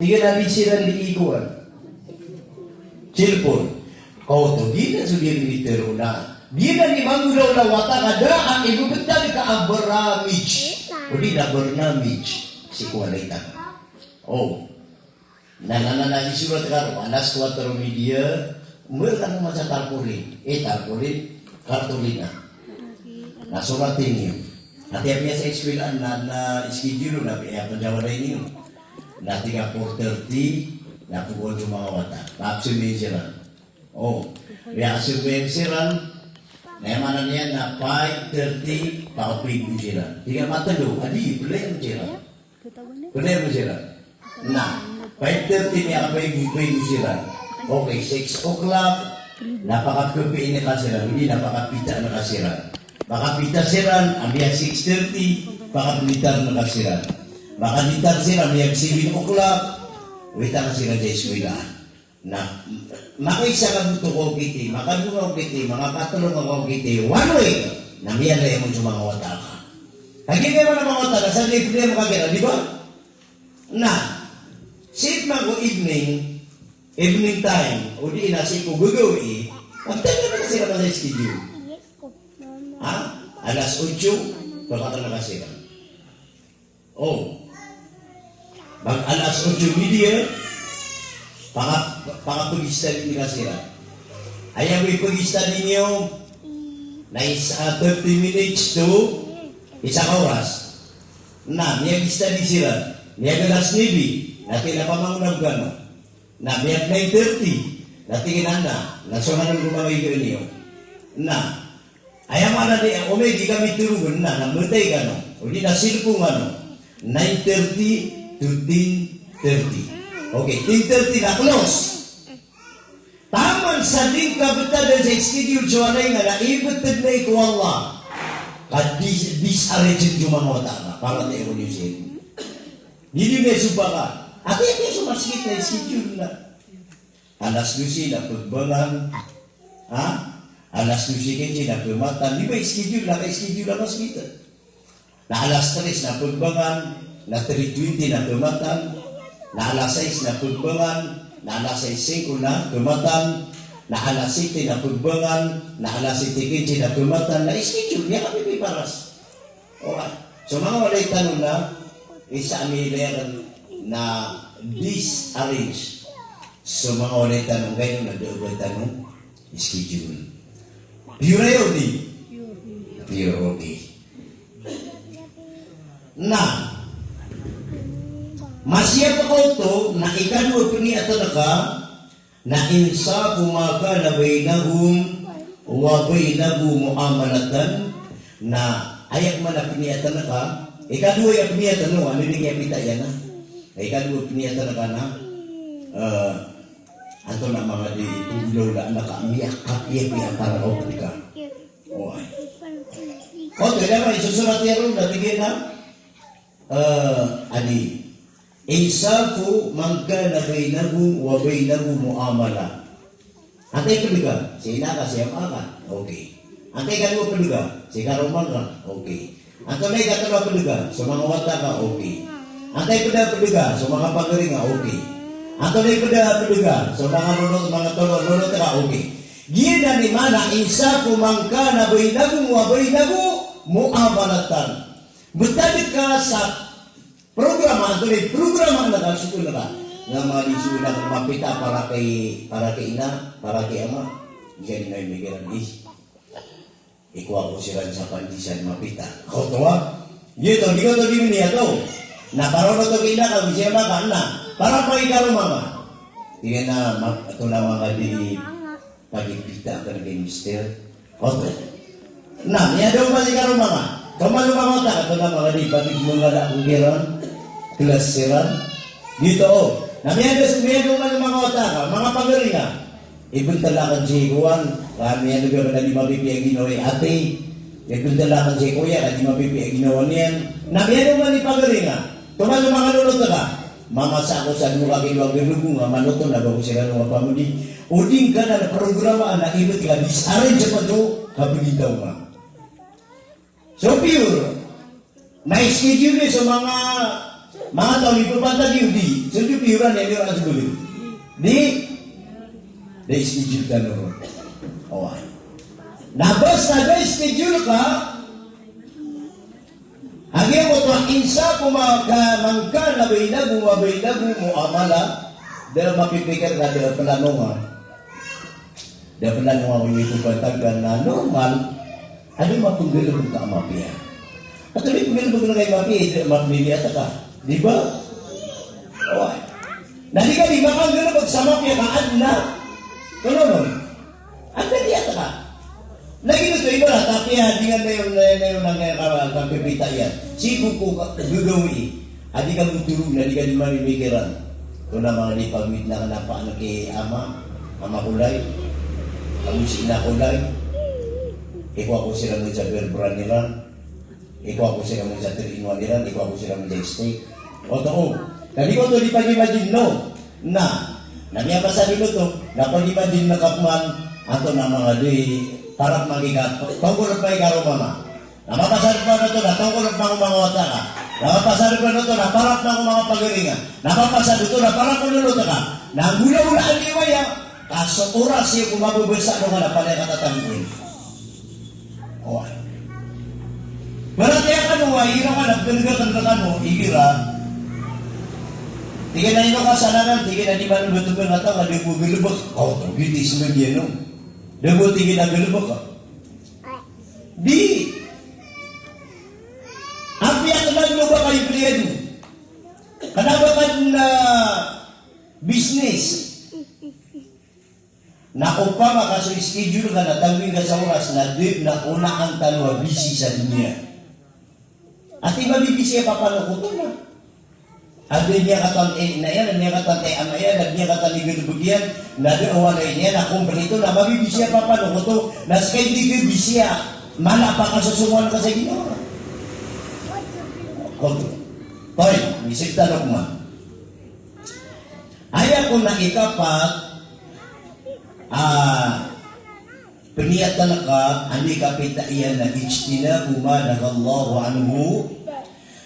Tiga na disiran di ikuan. Cellphone. Kau tu gila sudah militer na. Gila ni manggul na wata ada ang ibu betul ka abramij. Udi na bernamij si kualita. Oh. Nana di surat karo anas kuatro media mereka macam tarpolin. Tarpolin kartulina. Na surat ini. Hati-hati saya explain na schedule na penjawab ini. Na 4:30 na pukul cuma wata. Absen mensiran. Oh, ya absen mensiran. Na mana niya na 5:30 paupi mensiran. Tiga mata do, adi boleh mensiran. Boleh mensiran. Nah, 5:30 niya paupi mensiran. Okay, 6 o'clock. Napakagabi ini kasiran. Hindi napakapita na kasiran. Baka pita siran, ambiya 6:30, baka militar na kasiran. Baka militar siran, ambiya 7 o'clock, wita kasiran sa eskwela. Na, makaisa ka buto ko kiti, makadungaw kiti, mga katulong ako kiti, one way, namiyan na yung mga wata ka. Kagi kayo mga wata ka, sa libre mo kagina, di ba? Na, sit mag evening time, o di inasi ko gugawi, magtanya na kasi naman sa schedule. Ha? Alas 8, baka na kasi ka. Oh. Mag alas 8:30, pagista din kasi ka. Ayaw ipagista ninyo na 30 minutes to isang oras. Na, niya gista di sila. Niya galas nibi, natin na pamangunag gano'n. Na, niya 9:30, natin ginanda, nasungan ng gumaway ko niyo. Na, ayam mana dia ome di kami turun na namutai kano udi na silpung kano 9:30 to 10:30. Okay, 10:30 na close. Taman sa din ka betul dan sa schedule jualay nga na ibeted na iko Allah. Kad disarrange cuma ngota ka para na evolution. Hindi na suba ka. Ati sumaskit na schedule na. Alas 12 na pagbangan. Ha? Alas 12 kenji na pematan, di ba schedule na mas kita. Na alas 3 na pagbangan, na 3:20 na pematan, na alas 6 na pagbangan, na alas 6:05 na pematan, na alas 7 na pagbangan, na alas 7 kenji na pematan, na schedule niya kami piparas. Okay. So mga walay tanong na, isa amileran na disarrange. So mga walay tanong, ganyan na doon tanong, schedule. Pure odi. Pure odi. Nah, masih apa kau na ikadua pini atau naka na insa kumaka na bainahum wa bainahu muamalatan na ayak mana pini atau naka ikadua ya pini atau no ano ni kaya pita yan na ikadua pini atau naka na atau nak mga di tulo na nakamiyak kapiyak para optika. Oh. Okay, dapat susurat ya ron natigin na ani insafu man kana bainahu wa bainahu muamala. Antay peduga, sina ka siya ka. Okay. Antay ka mo peduga, si karuman ka. Okay. Antay ka tawa peduga, so mga wata ka. Okay. Antay peduga, so mga pagaring ka. Okay. Atau daripada peduga, so mga nunod, mga tolong ka, okay. Gina ni mana insa kumangka na bainagu wa bainagu muamalatan. Betadi ka sa programa, atau di programa na kasuko na ka. Nga mga disulat na mapita para kay ina, para kay ama. Diyan na yung migiran ikuha ko sila sa pandisan mapita. Kau tawa? Yito, di ko to di niya to. Na para na to kina ka, siya maka na. Para pa ikaw mama. Tingnan na ito na mga di pagipita ka na kay mister. Okay. Na, niya daw pa ikaw mama. Kamalo mama ta, ito na mga di pagigmungala kong giron. Kelas siran. Dito o. Na niya daw pa mga wata ka, mga pagaringa. Ibentalakan si Kuwan. Kami yan nagkaroon na di mapipiyag ginawa ate. Ibentalakan si Kuya, na di mapipiyag ginawa niyan. Na niya daw pa ni pagaringa. Kamalo mga lulot na ka. Mama sa ako sa mga kaiwag-irugo nga manoto na bago sila ng pamudi. Uding ka na programa na ibig ka disarrange pa to kapilitaw ka. So pure, na schedule sa mga taon ipapanta di udi. So di piuran yang orang sebelum. Di schedule ka noon. Oh. Nabas na schedule ka. Hagi mo to insa kumangka na baylago mo amala dahil mapipikir ka dahil plano nga. Dahil plano nga kung ito patagan na normal, ano mapagdalabog ka mapia? At tuloy pagdalabog na kayo mapia, mapiliyata ka. Di ba? Oh. Nadi ka di makagdalabog sa mapia ka, na. Ano? Anda diyata ka. Lagi ito iba na, tapi dengan na yung pagpipita yan. Sigo ko gagawin. Adi ka mutulog na, di ka di mamimikiran. Kung na mga nipagwit na kanapaan kay ama kulay, kamusin na kulay. Ikaw ako sila mo sa berbran nila. Ikaw ako sila mo sa 3-in-1 nila. Ikaw ako sila mo sa steak. O to, kali ko to di pag-imagine no. Namiya pa sa dito to, napag-imagine na kapuan ato na mga di parang magigat. Tungkol pa ikaro mama. Napapasarap pa na to na tungkol pa mga wata ka. Napapasarap pa na to na parang na mga pagaringa. Napapasarap ito na parang kunuluta ka. Nagula-ulaan ni Waya. Kaso oras siya kung mabubasa nung na panay katatangin. Oh. Berarti akan Waya ka nagdaligan ka mo, ikira. Tingin na ino kasalanan, tingin na di ba nung betul nga ito, hindi mo bilubak. Oh, gitis mo yan, no? Hindi mo tingin na bilubak ka. Di! Ang piyakalan mo ba kayo priyado? Kanaba ka na business? Nakupa ka sa schedule ka na tawin ka sa oras na una ang talwa, busy sa dunia. At iba bibisi ka papalo ko ito na. Ada niya katan na yan, niya katan ama yan, niya katan igulubugyan, na doon na yan, akong berito na mabibisya pa pa, no, to, na skay di bibisya, mana pa ka susunguan ka sa ginawa. Toy, isip tanong mo. Ayaw ko na ikapat, peniyatan ka, hindi kapita iyan na ijtina, bumanak Allahu anhu,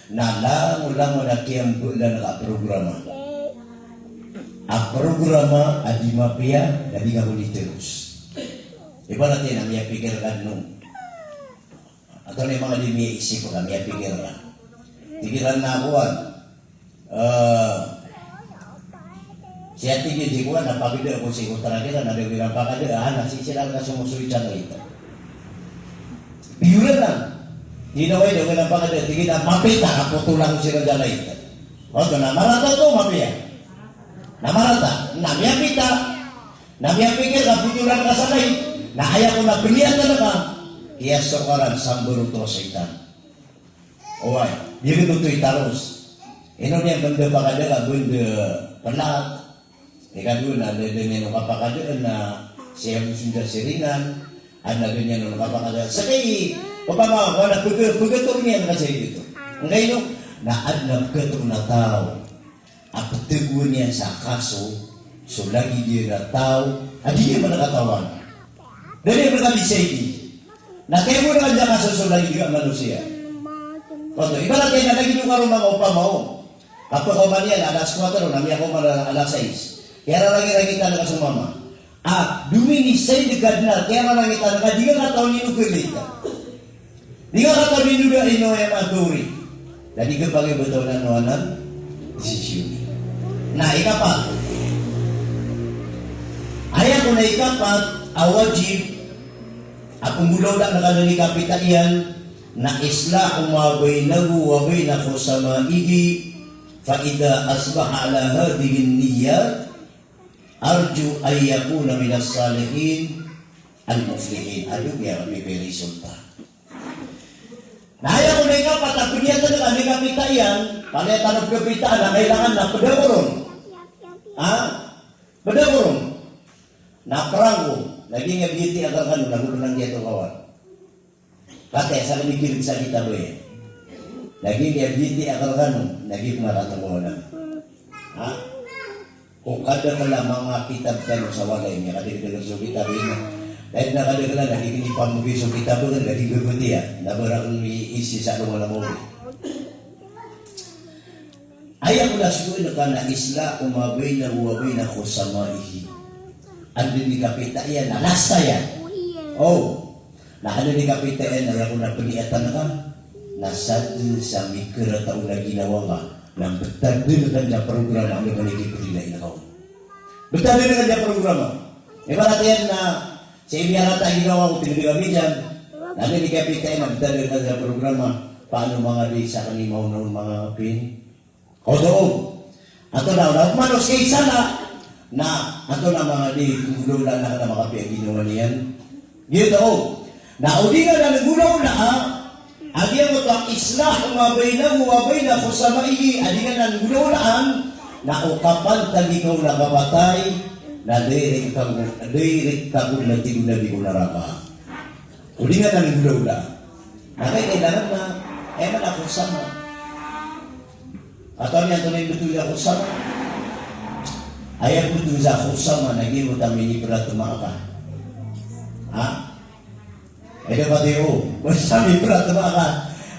na lang na kiyang bulan naka-programa. Ang programa adi mapia dadi ka huli terus. Iba natin ang miya pikirkan nung. Ato na yung mga di miya isip ko na miya pikirkan. Tigilan na akuan. Siya tigil di kuan, napagida ako si Utara kita, nadawilang pakada, nasisilang ka sumusuwi siya na ito. Piyulan lang. Hinaway daw ng pagkada, tingin na mapita, ako tulang sila dalay. O, ito na, marata to, mapia. Namarata, namiya pita, namiya pikir, naputulang ka sa lay, naaya ko na pilihan talaga, kaya sokaran, samburo to sa itan. O, ay, di rin ito italos. Ino niya, banda pagkada, banda pelat, ika doon, na niya nung kapakada, na siya musunder sirinan, na niya nung kapakada, sa kay, Papa, wala pagator niya kasi dito. Ngayon, naadnab ka itong na tao. Apatigo niya sa kaso, so lagi dia na tao, adi niya man nakatawan. Dali mo kami siya hindi. Nakaya mo na kanya kaso, so lagi dia manusia. Oto, iba natin na lagi nung karong mga upamaw. Kapag ako man yan, alas 4, nami ako man alas 6. Kaya lagi kita na kasumama. Dumini say dekad na, kaya lang kita na, di ka kataon ni Nukulita. Di ka katabi nyo ino yung maturi. Dadi ka bagay betul na nuanan, desisyon. Na ikapat. Ayaw ko na ikapat, awajib, akong gulaw lang nakalani kapitaian, na isla umabay na guwabay na ko sa maigi, faida asbaha ala hadigin niya, arju ayyakuna minas salihin, al-muflihin. Ano niya kami resulta. Naya ko na ikaw, patapuniatan na kami kapitayan, palitan ng kapitaan na kailangan na padaburong. Padaburong. Napranggo, naging abiti agar kanu, nagulunang dito kawan. Kate, sa kamikilig sa kita ba eh. Naging abiti agar kanu, naging maratang kawanan. Kung kada ka lang mga kitab kanu sa walay niya, kadikidag sa kitab yun. Dahil nakadagala, nakikinig pa mo biso kita po ka, nagigagod niya. Nabarang isi sa nung alam mo. Ayaw ko na siguro ka na isla umabay na uwabay na ko sa maihi. Ando ni kapita yan, nalasa yan. Oh, na ano ni kapita yan, ayaw ko na paniatan ka. Nasad sa mikra taong na ginawa ka. Nang betado na kanya programa ang nagpanigipilay na kao. Betado na kanya programa. E para yan na sa imiyarata ginawa ko pinagami dyan. Nano ni kapita yan, betado na kanya programa. Paano mga di sa kanimaw noon mga kapin? O doon. Ato na, manos kay sana na ato na mga di gula na ka na mga kapin ang ginawa niyan. Gito o. Naudi nga na nagulaw na Adi mo ang islah umabay na ko sa maigi. Adi nga na nagulaulaan na ukapan taligaw na kapatay na direk kagod na tigunadi ko naraka. Udi nga na nagulaulaan. Nakailangan na eman ako sama. Atau niya ito na yung betul ako sama. Ayaw betul sa ako sama. Naging mo kami ni pala tumaka. Ha? Ito ba tayo? Basta may pala tumaka.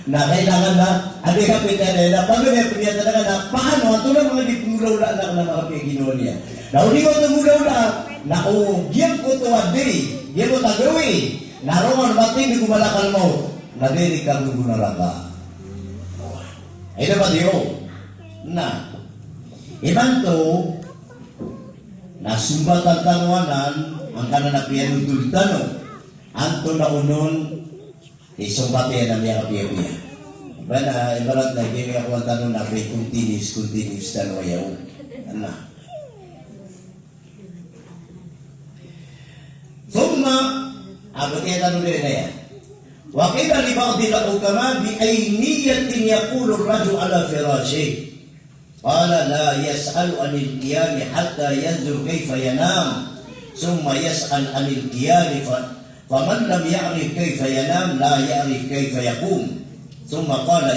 Na kailangan na, adi kapit na paano niya piniyata na ka na, paano? Ito na mga dipulaw na mga piyaginawa niya. Na uli ko tumulaw na giyan ko ito adi. Giyan ko tagawi. Naroon bating di kumalakal mo. Nadirik ka gugunaraka. Ito ba tayo? Na, iban to, nasumbatan tanwanan, ang kananapian ng tulitano. Anto na unon, isumbatian na niya kapiya-piya. Iba na, ibarat na, hindi ako ang tanong na may continuous tanong ayaw. Ano? Thumma, abot niya tanong din na yan. وقيل لبعض الحكماء بأينية يقول الرجل على فراشه قال لا يسأل عن القيام حتى ينظر كيف ينام ثم يسأل عن القيام فمن لم يعرف كيف ينام لا يعرف كيف يقوم ثم قال لا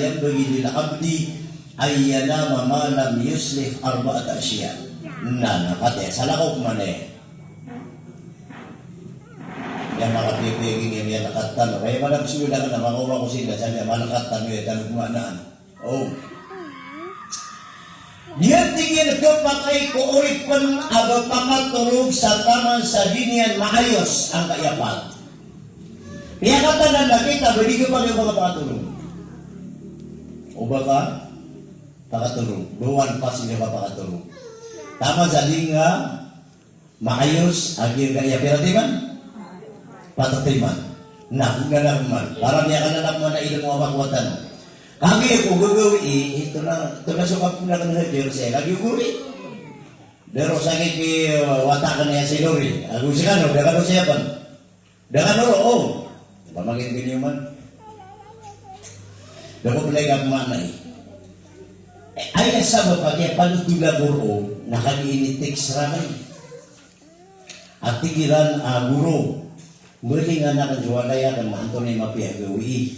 ينبغي للعبد أن ينام ما لم يصلح 4 أشياء. Nah, kata salah kau kemana? Yang makapipigin yung yan nakatan. Kaya malam sudah ka na makuha ko sila. Sabi malakatan yun. Tanong kumanaan. Oh. Diyan tingin ko pakay ko ulit pang aba pamatulog sa taman sa dinyan maayos ang kayapan. Piyakatan na nakita, hindi ko pa yung mga pakatulog. O baka pakatulog. Buwan pa sila pa pakatulog. Tama sa linga maayos ang yung kayapan. Pero di ba? Patatiman. Nakunalaman. Para niya kanalaman na ilang mga makuwatan. Kami ko gagawin, ito na sukap ko na kanila Jersey. Lagi guri. Pero sa akin watakan niya si Lori. Ako si Kano, dakan o siya pan. Dakan o, oo. Pamagin din yung man. Dapat pala yung manay. Ay nasama pa kaya panutula buro, nakaliinitik ramay. At tigilan guro. Muli nga na kanjualaya kan maanto na yung mapiyagawi.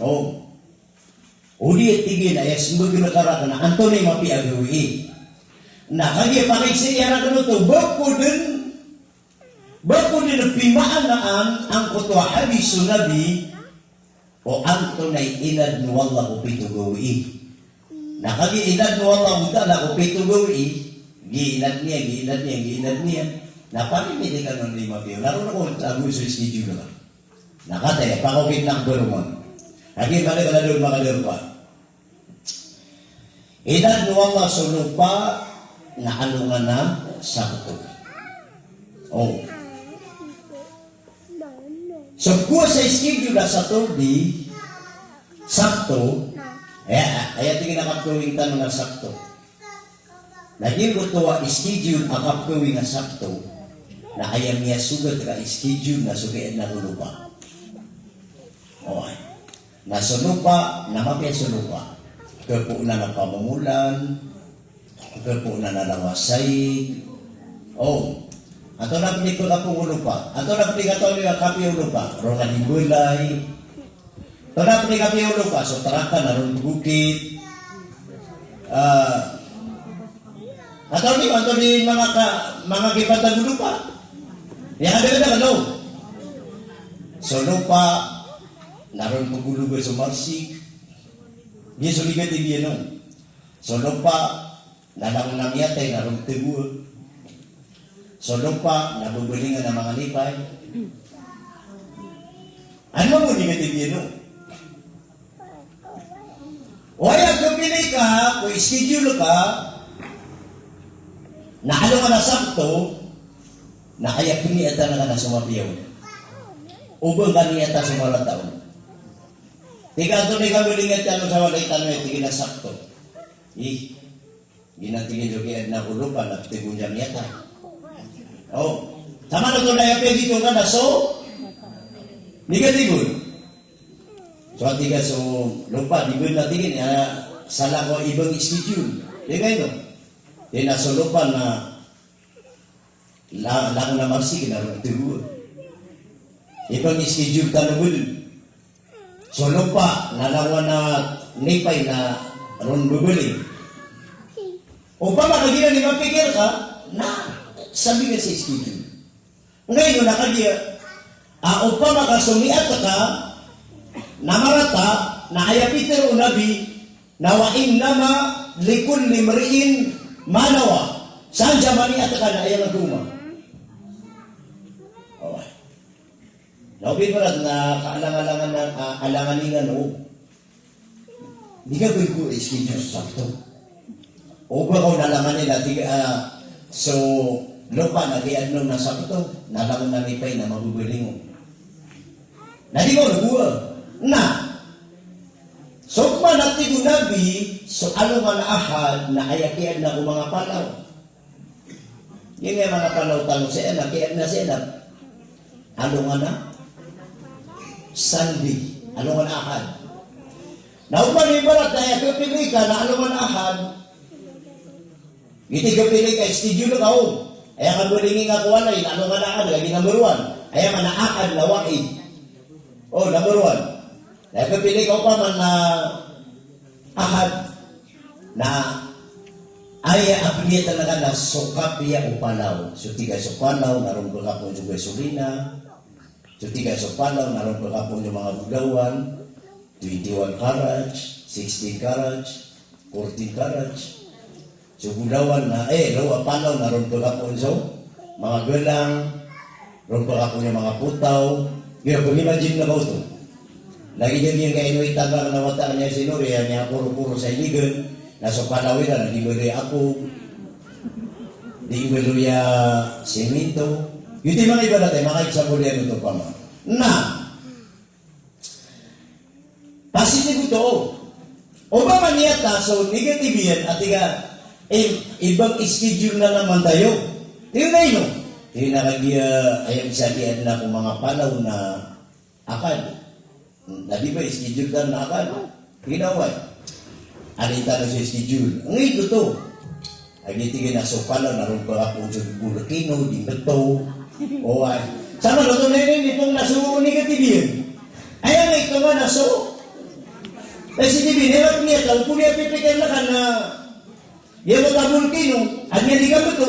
Oh. Uli at tigil ay sumugin na karaka na anto na yung mapiyagawi. Nakagya pakisiya na kanuto, bako din na pimaanaan ang kutwa hadis sunabi o anto na inad no Allah ko pitugawi. Nakagya inad no Allah ko tala ko pitugawi. Giinad niya. Napalimiti ka nun 5 piyo. Laro na ko sa gusto yung schedule na. Nakatay, pakukit ng durumon. Lagi balik ka na doon makalir pa. Edad no Allah sunod pa na anungan na sakto. Oh. So kuha sa schedule na sa turdi, sakto, ay tingin na kaptuwing tanong na sakto. Naging kutuwa schedule ang kaptuwing na sakto, na ayam niya sugat ka schedule na sugayan na lupa. Okay. Nasa lupa, namapya sa lupa. Kapo na napamumulan, kapo na nalawasay. Oh, ato na pinik ko kapong lupa. Ato na pinik ato niya kapi lupa. Rongan yung gulay. Ato na pinik kapi lupa. So taraka na ron bukit. Ato ni mga kipatag lupa. Yang ada ka so lupa naroon pagulugan sa marsik. Dia suligat dia no. So lupa nalang namiyatay na rum tebu. So lupa nabubulingan ng mga lipay. Ano mo ligat dia no? Wala kung pinay ka, kung schedule ka, na ano ka na sakto, na ayak kiniata na ka na sumapiyaw. Ubang ka niyata sumalang taon. Tika ito ni kami lingat yan sa walay tanong ito ginasakto. Ginatingin yung kaya na ulupan at tigun niya niyata. Oh, sama na ito na yapin dito ka na so, negatigun. So tiga so lupa digun na tingin salah ko ibang schedule. Di kayo no? Di na so lupa na lang na marsik na rin tigun. Ibang schedule ka na gulun. So lupa, nalawa na nipay na ron bubuling. O pa makagila ni mapikir ka, na sabi ka sa schedule. Ngayon nakagila, o pa makasumiat ka, namarata, na ayapiter o nabi, nawain nama likun limriin manawa. Saan jamani at ka na ayang naguma? Okay. Naupin pa na kaalang-alangan ng alanganingan o. Di ka ko schedule sakto. O ba kung nalanganin natin, so lupa na di ano na sakto, nalangan na nipay na mabubuling mo. Na di ko nagbuwa. Na, so kung natin ko nabi, so ano man ahad na ayakian na kung mga palaw. Yung mga palaw tanong siya, nakian na siya na, ano nga na? Sunday, ano man ahad. Nauman yung barat na kapili ka na ano man ahad, iti kapili ka, schedule ka o. Ayaw ka bulingin nga kuwan na yun, ano man ahad, lagi number 1. Ayaw man ahad na wain. O, number 1. Ayaw kapili ka pa man na ahad, na ay apeliya talaga na sokapya o palaw. So, tiga so palaw, naroon ka po yung gasolina. So, tiga so palaw, naroon ka po yung mga bugawan. 21 carats, 16 carats, 14 carats. So, bugawan na, lawa palaw, naroon ka po so, mga galang, naroon ka po yung mga putaw. Kaya, kung imagine na ba ito? Lagi din yung kainoy tagang na wata niya sinuri, niya puro-puro sa iligan. Nasa palawin na, di mo rin ako, di mo rin semento. Yung di mga iba natin, mga iksabulian ito pa ma. Na, positive ito. O ba maniyata, so negative yan, at ibang schedule na naman tayo. Tiyo na yun, tiyo na ayang sabihan na kung mga palaw na akad. Na di ba schedule na akad? Ginawa. Alita na siya schedule. Ang ito to. Ay nitigin na so pala, naroon pa ako sa Bulakino, di bato. O ay. Sama na ito na yun, itong naso negative yun. Ay ang ito nga naso. Ay si Dibi, nilap niya, tao po niya pipikan na ka na yan mo ta Bulakino, at niya di ka bato.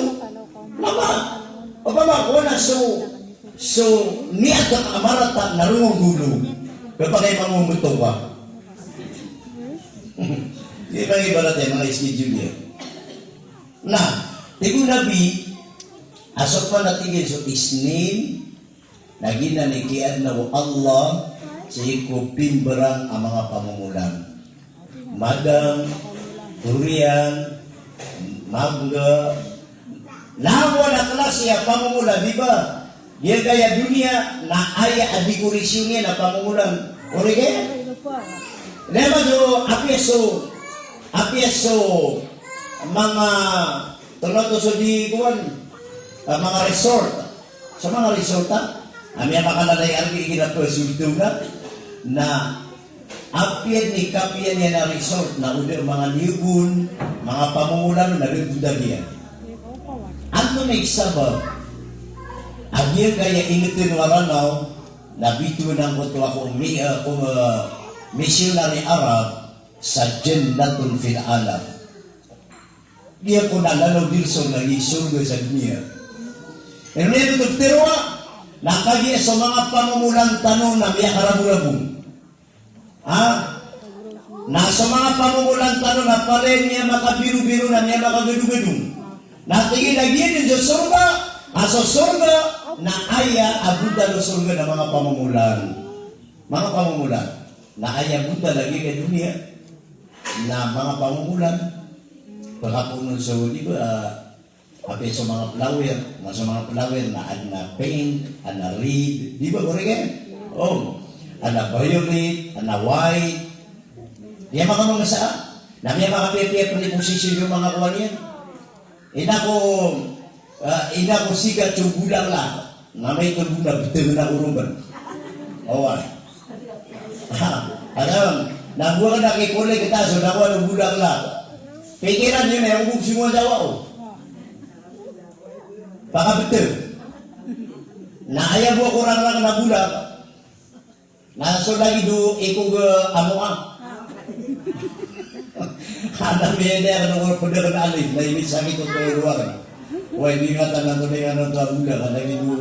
Mama, o pa ba ko na so niya ka amarata, naroon ang gulo. Kapag ay mamumuto ka. Di ba iba natin mga schedule yan? Na, tigo nabi, asok pa natigil so isnin, naginanikian na Allah sa ikupimbarang ang mga pamumulan. Madang, durian, mangga, lawa na klase ang pamumulan, di ba? Dia kaya dunia na aya adikurisyon niya na pamumulan. Uri kaya? Lema do apieso mga tuloto so di kuwan mga resort. Sa mga resort amya makalalay ang ginapresulto na apian ni kapian niya na resort na udah mga niyugun, mga pamumulan na nagbuda niya. Ano na isabab? Agya kaya ingitin waranaw na bito ng kuto ako missionary Arab sa Jannatul fil Alam. Dia ko nalalaw dilson na isulgo sa dunia. Pero nito nagtirwa, nakagya sa mga pamumulang tanong na biya karabulabong. Nasa mga pamumulan tanong na pare niya makabiru-biru na niya makagadu-gadu. Natingin lagi din sa surga. Asa surga na aya abuda do surga ng mga pamumulan. Mga pamumulan na aya abuda lagi kay dunia na mga pamumulan. Pagkapunan sa di ba api sa mga flower, mga flower na pink, na red, di ba korek? Oh, na violet, na white. Di mga mga saa, na may mga piya-piya pa posisyon yung mga kuwan yan. Ina ko sigat yung gulang lang, na may kagulang, betul na uruban. Oh, alam, nabuha na kay kulay kita, so nakuha ng gulang lang. Pikiran yun, yung buksi mo daw ako. Baka betul. Na ayaw mo kurang lang na gulang. Naso lagi do, ikong amuang. Ada beda dengan pada kenalin, dari misalnya itu keluar. Wah ini kata nanti dengan orang tua muda, kata itu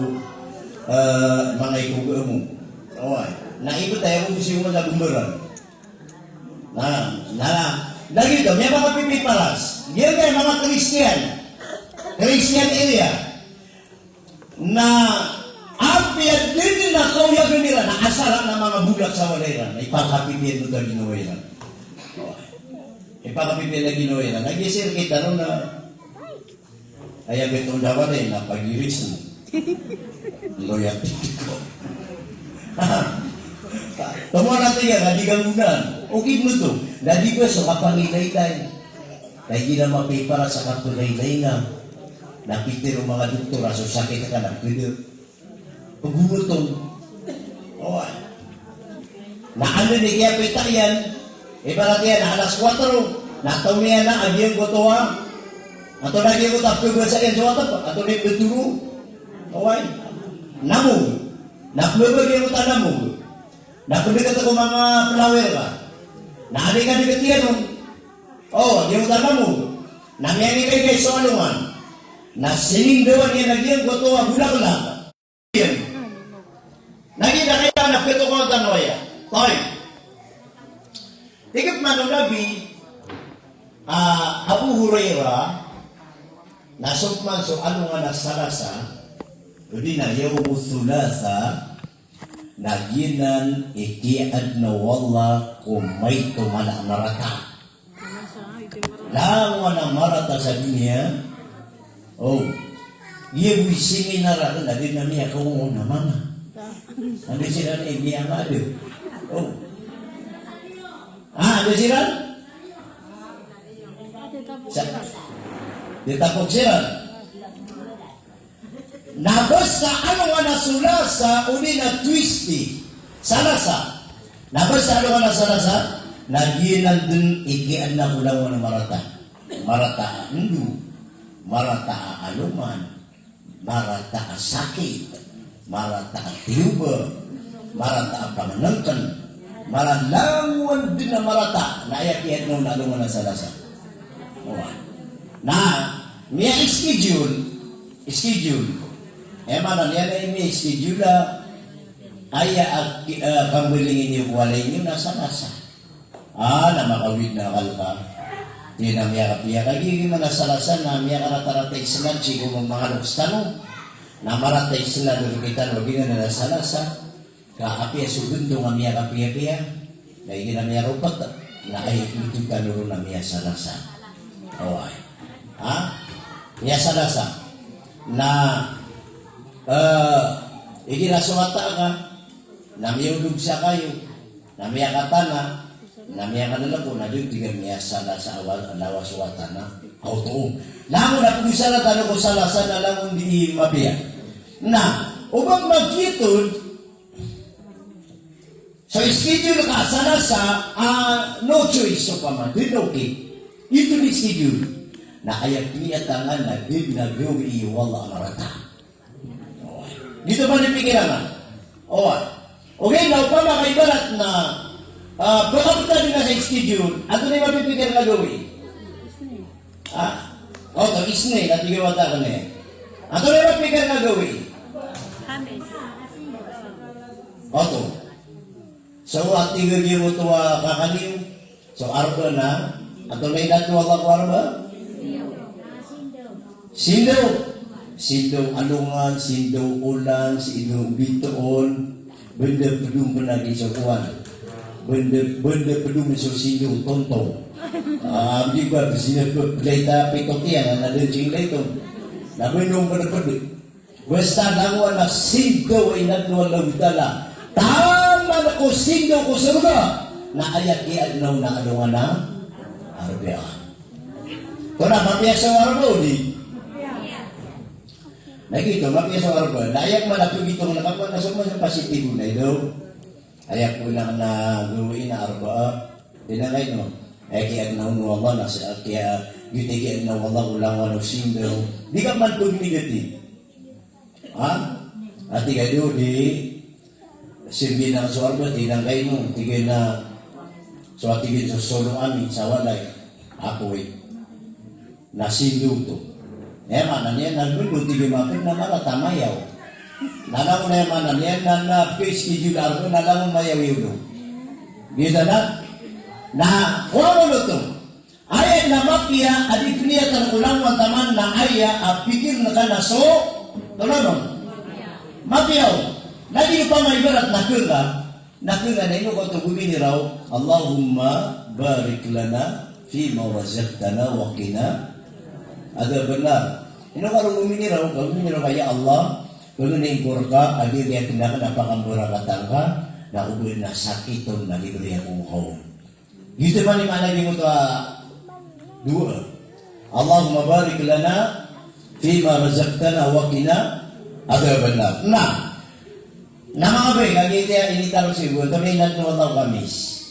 mana ikut kamu. Oh, nah itu saya mau sih mau jadi beneran. Nah, lagi itu, dia makan pipi palas. Dia kayak makan Kristen ini ya. Nah, apa yang dia nak kau yang gembira, nah asalan nama budak sama dia, nah ipak pipi itu dari Noelan. Ipakapipil lagi Noe na nagisir kita ron na ay betong dawa na yung napagiris mo. Loyat ko. Tama natin yan, nadi gangunan. Okay mo to. Nadi ko sa kapangilay-lay. Dahil gina mapipara sa kapangilay na napitir ang mga doktor aso sakit ka na pwede. Pagumutong. O, na ano ni kaya pita yan. Ibarat yan, alas 4, natawmiyan na, agiyang gotowa. Ato lagi ko tapos ko sa yan, ato na beturo. Kawai, namog. Naplubag yung ta namog. Naplubag ko mga flower ka. Naali ka ni katiyan nun. Oh, yung ta namog. Namiyang ikay so anuman. Nasiningdawan yan, agiyang gotowa, bulak-bulak. Naging nakita na pito ko ang tanoya. Toy. Tigap man ang Nabi, Abu Hurairah, nasukman so ano nga nasalasa, hindi na yawmu thulasa, naginan ikiad na wala kumay tumala marata. Lang na marata sa dunia, oh, iya wisimi narakan, na din na niya kung naman. Ano sila na niya nga doon? Oh. Ada siran? Ditapok siran. Nabasa ano nga nasulasa uli na twisty. Salasa. Nabasa ano nga nasalasa? Nagilan dun ikian na kulang na marata. Marata andu. Marata aluman. Marata sakit. Marata tiuba. Marata pamanangkan. Malanlawan din na marata na ayakihan nung nalungan na salasa. Na, may schedule. Mana niya na may schedule ay pambilingin yung walay nyo na salasa. Na makawid na kalka. Di na miya kapiya. Kagiging na salasa na miya karataratay sila. Chiko mong mga lukstano. Na maratay sila doon kita wagin na salasa. Kaapi sugundo nga miya kapiya-piya, na hindi na miya rupat, na ay ito ka nuro na miya salasa. Away. Miya salasa. Na, hindi na suwata ka, na miya ulugsa kayo, na miya katana, na miya kanalapo, na doon tiga miya salasa alawa suwata na. Auto. Lamo na kung salata na kung salasa na lang hindi mabiya. Na, upang magkitod, so schedule ka salasa, no choice so pamatid, okay. Ito ni schedule. Na ayat niya tangan na din na gawi wala marata. Dito ba nipikiran na? Okay, now pa makaibarat na pagkapunta din na sa schedule, ato na yung mapipikir na gawi. Ito, isne, natigawata ka na eh. Ato na yung mapipikir na gawi. Ito. So, at tigagin mo ito kakaliw, So arba na, ato na inadto Allah ko arba? Sindaw. Sindaw alungan, sindaw ulan, sindaw bitoon, benda pedung penagi sa kuwan. Benda pedung sa sindaw tontong. Di ba sila pelita pitok yang ada jingla itu. Namun nung pada basta dangwa na sindaw inadto Allah Ta'ala. Tama na ko sindaw ko surga. Na ayat iadnaw na alungan na arba. Kora mapiyasa arba di. Lagi itu, makanya soal apa? Dayak mana tu gitu nak apa? Semua positif na itu. Ayak pun na gawin na arba. Tidak lain no. Kaya na Allah na sa kaya giti na Allah ulang wano sindo. Di ka man pun negatif. Ati kayo di simbi na soal ba? Tidak kayo no. Tigay na so atigil sa solo amin sa walay. Ako nasindo to. Mana niya nagbulo tigil makin na mala tamayaw. Nalang na mana niya na schedule arko nalang mayaw yudo. Gitu na wala to. Ay na mapia adik niya tan ulang taman na aya pikir na kana so tolong. Mapiaw. Lagi pa may berat nakunga na ino ko to gumini raw Allahumma barik lana fi ma razaqtana wa qina ada benar. Ini kalau umini raw kaya Allah, kalau nengkur ka, adi dia tindakan apa kambura katangka, na ubin na sakiton na libre ang uhaw. Gitu man mana gitu dua. Allahumma barik lana fi ma razaqtana wa qina ada benar. Nah, nama apa lagi dia ini taruh sih buat ini nanti Allah Kamis.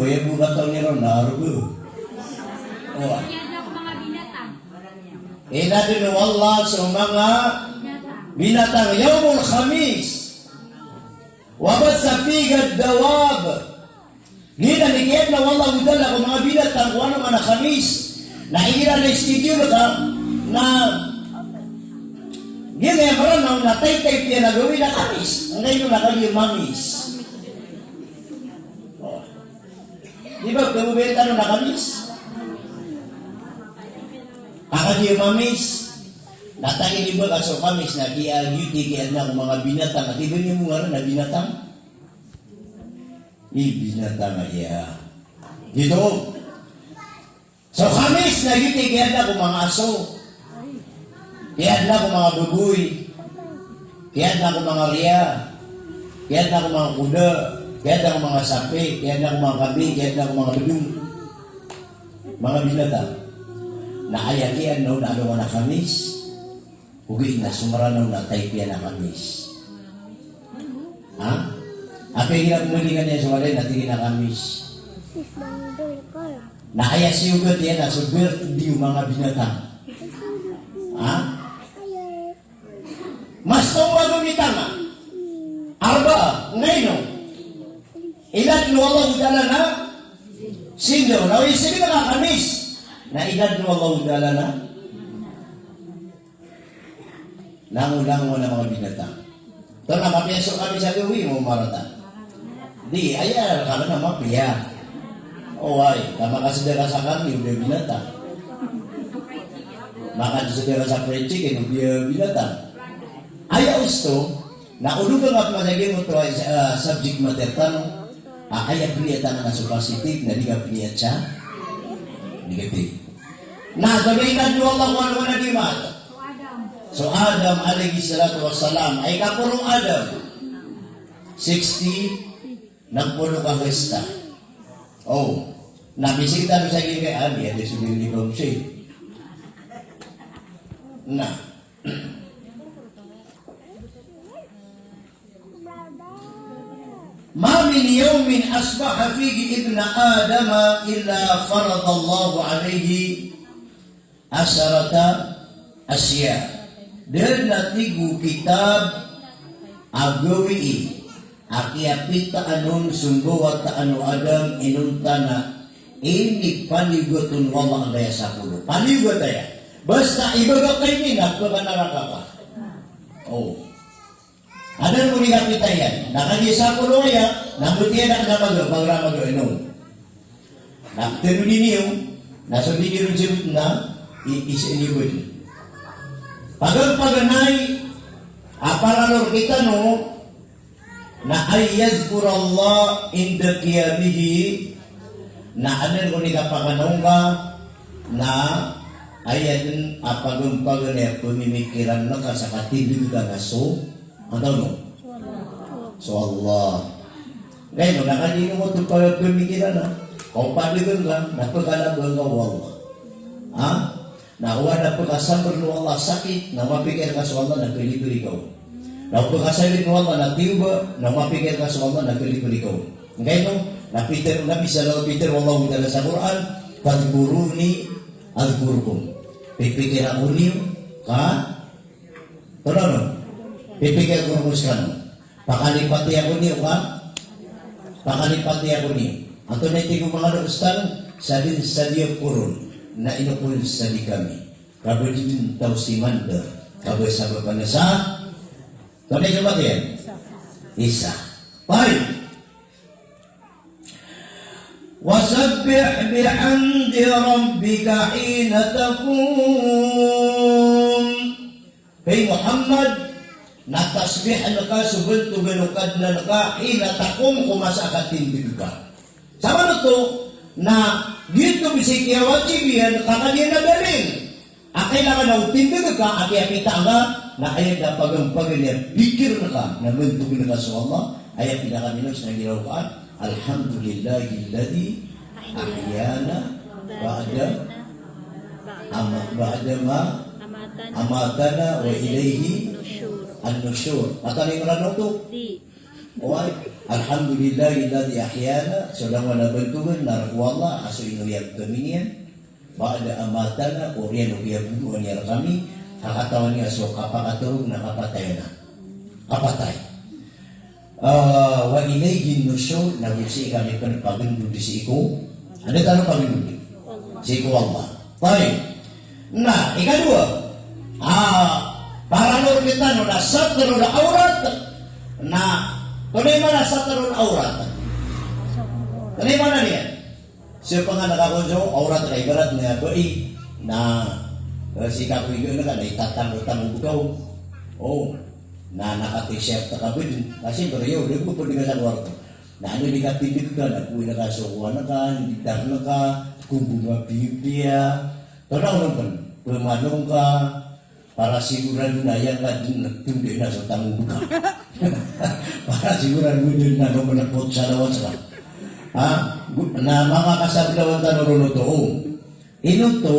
Ya bukan tahun ni rona rugu. Ina din Allah sa mga binatang Yawmul Khamis wabasa figad dawab nina nikiyat na Allah udala kung mga binatang kung ano man na Khamis na ira na schedule ka na gina yung parang na tay-tay piya na gawin na Khamis ang ngayon na kayo Mamis. Di ba kumubenta na Khamis? Kakadiyo Mamis, natangin iba kaso Kamis na kiyag-yuti kaya na mga binatang. At iba niyo mga na binatang? Binatang iya. Dito. So Kamis na yuti kaya na mga aso. Kaya na mga baboy. Kaya na mga riya. Kaya na mga kuda. Kaya na mga sapi. Kaya na mga kambing. Kaya na mga bedung. Mga binatang. Na ayakian no na na Kamis ugi na sumaranaw na taypian na Kamis. Apa yang hirap mulingan niya sumaray na tingin na Kamis. Na ayas yung gati na subir di mga binatang. Mas tawag umitama arba ngayon ilan Allah udala na sindo na isipin na Kamis na edad mo Allah udala na lango-lango na mga binatang. Ito na mapiyaso kami sa gawin mo marata. Di, ayah kami na mapiya. Ay, kamakasada ka sa kami, udah binatang. Makasada ka sa fried chicken, udah binatang. Ayah usto, na ulugan at malagay mo ito subject matter tanong, ayah piniyatan na sa positive, na di ka piniyat siya. Negatif. Nah, bagaimana dua Allah wa nabimat? So Adam alaihi salatu wassalam ay kapulong Adam 60 nagpuno ka Krista. Nabisita sa kay Abi ada sudah di bangsa. Nah. Ma min yawmin asbaha fihi ibn Adam illa farada Allah alaihi asarata asya. Dan natigu kitab agawi akiapit ta anon sumbawa ta ano Adam inuntana ini panigotun wala daya sa pulo. Panigot daya. Basta ibaga kay ni nagpaganaraka ka. Ada mo ni kapitayan. Nakagisa ko loya, nabuti na mag inom. Nakatero ninyo, nasa ninyo rin sirut na, isa inyo. Paganay, aparalor kita no, na ay yazkur Allah inda qiyamihi, na anan ko ni kapakanong ka, na ayan apagong-paganay pumimikiran na ka sa katibig ka na so, ano no? So Allah. Ngayon, nakanino mo itong pagpimikiran na? Kung paligan ka, napagkalabang ka Allah. Ha? Nakuha na pagkasambar ng Allah sakit, na mapikir ka sa Allah, nagpilipili ka. Napagkasalit ng Allah na tiba, na mapikir ka sa Allah, nagpilipili ka. Ngayon, napisa na Peter, Allah udala sa Quran, fadkuruni azkurkum. Pipikir ako niyo, ka? Tolong. Pipikir ko mo sa pakalipati ako niyo, ka? Pakalipati ako niyo. Ato na iti kong mga nakustan, sabi sa diyo kurun, na inukul sa di kami. Kabay din taw si Manda. Kabay sa baba na sa? Kami sa ba yan? Isa. Five. وَسَبِّحْ بِحَمْدِ رَبِّكَ حِينَ تَقُومُ. Kay Muhammad, natasbih ka, subuntuganukad na ka, hina takum kumasakatindig ka. Sama na to, na dito bisikiya wajibiyan, kakaliyan na galing. Kailangan na utindig ka, akiyakita ka, na ayag na pagampagan pikir na ka, na bentug na ka sa Allah, ayag pinakanilos na ginawaan, Alhamdulillahilladzi ahyana ba'da ma amatana wa ilaihi an-nusyur. Matali marano to? Alhamdulillahilladzi ahyana, sedang nabentugan narwala aso inuyag dominian ba'da amatana o riyan o biyabuhan niya kami kakatawan niya so kapakaturog na kapatay na. Kapatay. Wa ilayhi nusyur, nagusi kami pagpagundod si iko. Ano tayo pagundod? Si iko Allah. Tayo. Na, ikadua. Para lor kita no na satrul aurat na kunay man na satrul aurat. Kunay man na niya. Siya pa nga nakakonso, aurat na ibarat na bai na si kakuigo na ka na itatang-utang bukaw. Oh. Na naka-t-shirt na kabin. Kasi bariyo, hindi ko po sa kwarto. Na ano, hindi ka tindig ka, nagpuwi na ka, sukuha na ka, nagdidar na ka, kumbunga Biblia. Tanaw naman, pumanong ka, para sigurado na yan ka, nagtundi na sa tanong ka. Para sigurado din na manapot sa lawan sa na mga kasablawan tanong to. Ino to,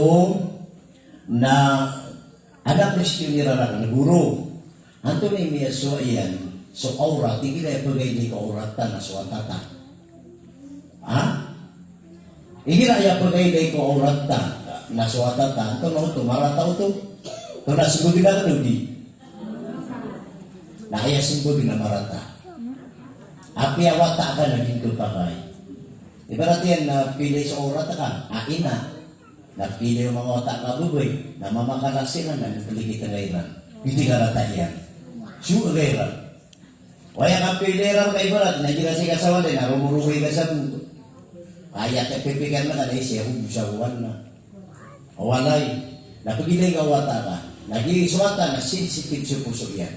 na anak Kristiyonira na guru. Anto na imiya so iyan, so aurat, hindi na ipagay di ka auratan na suwatata. Hindi na ipagay di ka auratan na suwatata. Anto na ito, marataw ito. Ito na siguro na ka di. Nakaya siguro na marata. Api awata ka na ginto pa kayo. Ibarat yan na pili sa aurat ka, ina. Napili yung mga otak ka buboy, na mamakalasinan na nagpaligit na gairan. Hindi ka rata yan. Suga gairan. Waya ka piliran kay barat, nandiyan si kasawalin, narumurukoy ka sa buko. Kaya tepipikan na ka na siya, hubusawan na. Awalay, napagilay ka wata ka, nag-iiswata na sensitive sa puso yan.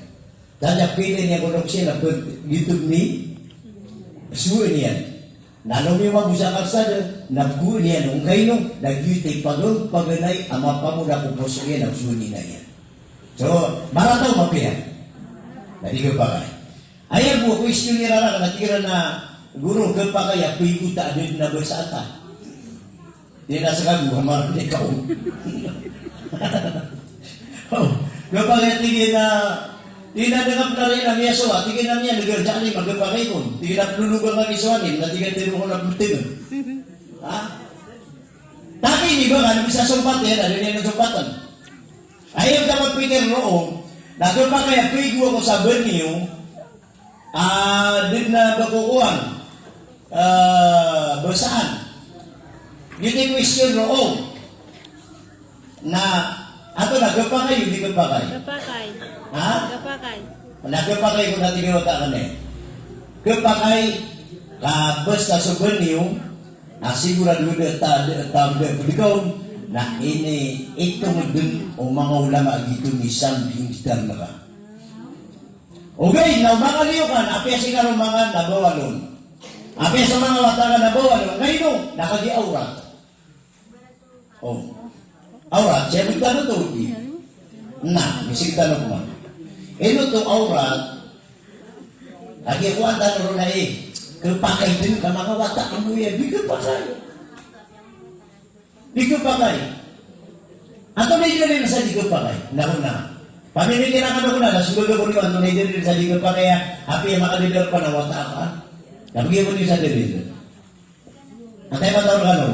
Dahil pili niya kung siya na YouTube ni, suwan yan. Nanong yung mabusa kalsada, nagkuhan yan, nung kayo, nag-YouTube paganay, ama pa mo na kung puso yan, nagsuwan na yan. So, marataw mapihan. Nadi ka pa kaya. Ayaw mo, question ni Rara, natira na guru ka pa kaya, piguta din na bersata. Di na sa kagu, hamar ni ikaw. Kapag tingin na, tinadangap na rin ang yasawa, tingin na niya, nagarjaan niya, magkapakay ko. Tingin na lulugang ang iswanin, natingin tiro ko na butin. Taki niyo ba, ano bisa sumpat yan, ano niya nagsumpatan? Ayaw ka magpikir roon, nato pa kaya pigo ako sa niyo, din na bakukuhan, basaan. Yun yung question roon, na ato na, gapa kayo, hindi gapa kayo? Gapakay. Ha? Gapakay. Nagkapakay ko natin yung wata ka na eh. Kapakay, basta subaniyo, sigurado na ikaw na itong dun o mga ulama dito ni Sam Hingstar na ka. Okay, na mga liyo ka, napya siya ng mga nabawalon. Napya sa mga wata ka nabawalon, ngayon, nakagi-aurat. Oh, aurat, siya magtanong to, bisig tanong mo. Ito to aurat, lagi ko ang tanong na kapakay din ka mga wata ka mo yan, di kapakay. Di kapakay. Ato na yun rin sa di kapakay, na. Pamimigyan ang ano ko na, nasugulo ko rin ang tunay din sa di kapakay, happy ang makadidor pa na wata ka. Nabigyan ko rin sa dito. Ang tayo matawag ka no?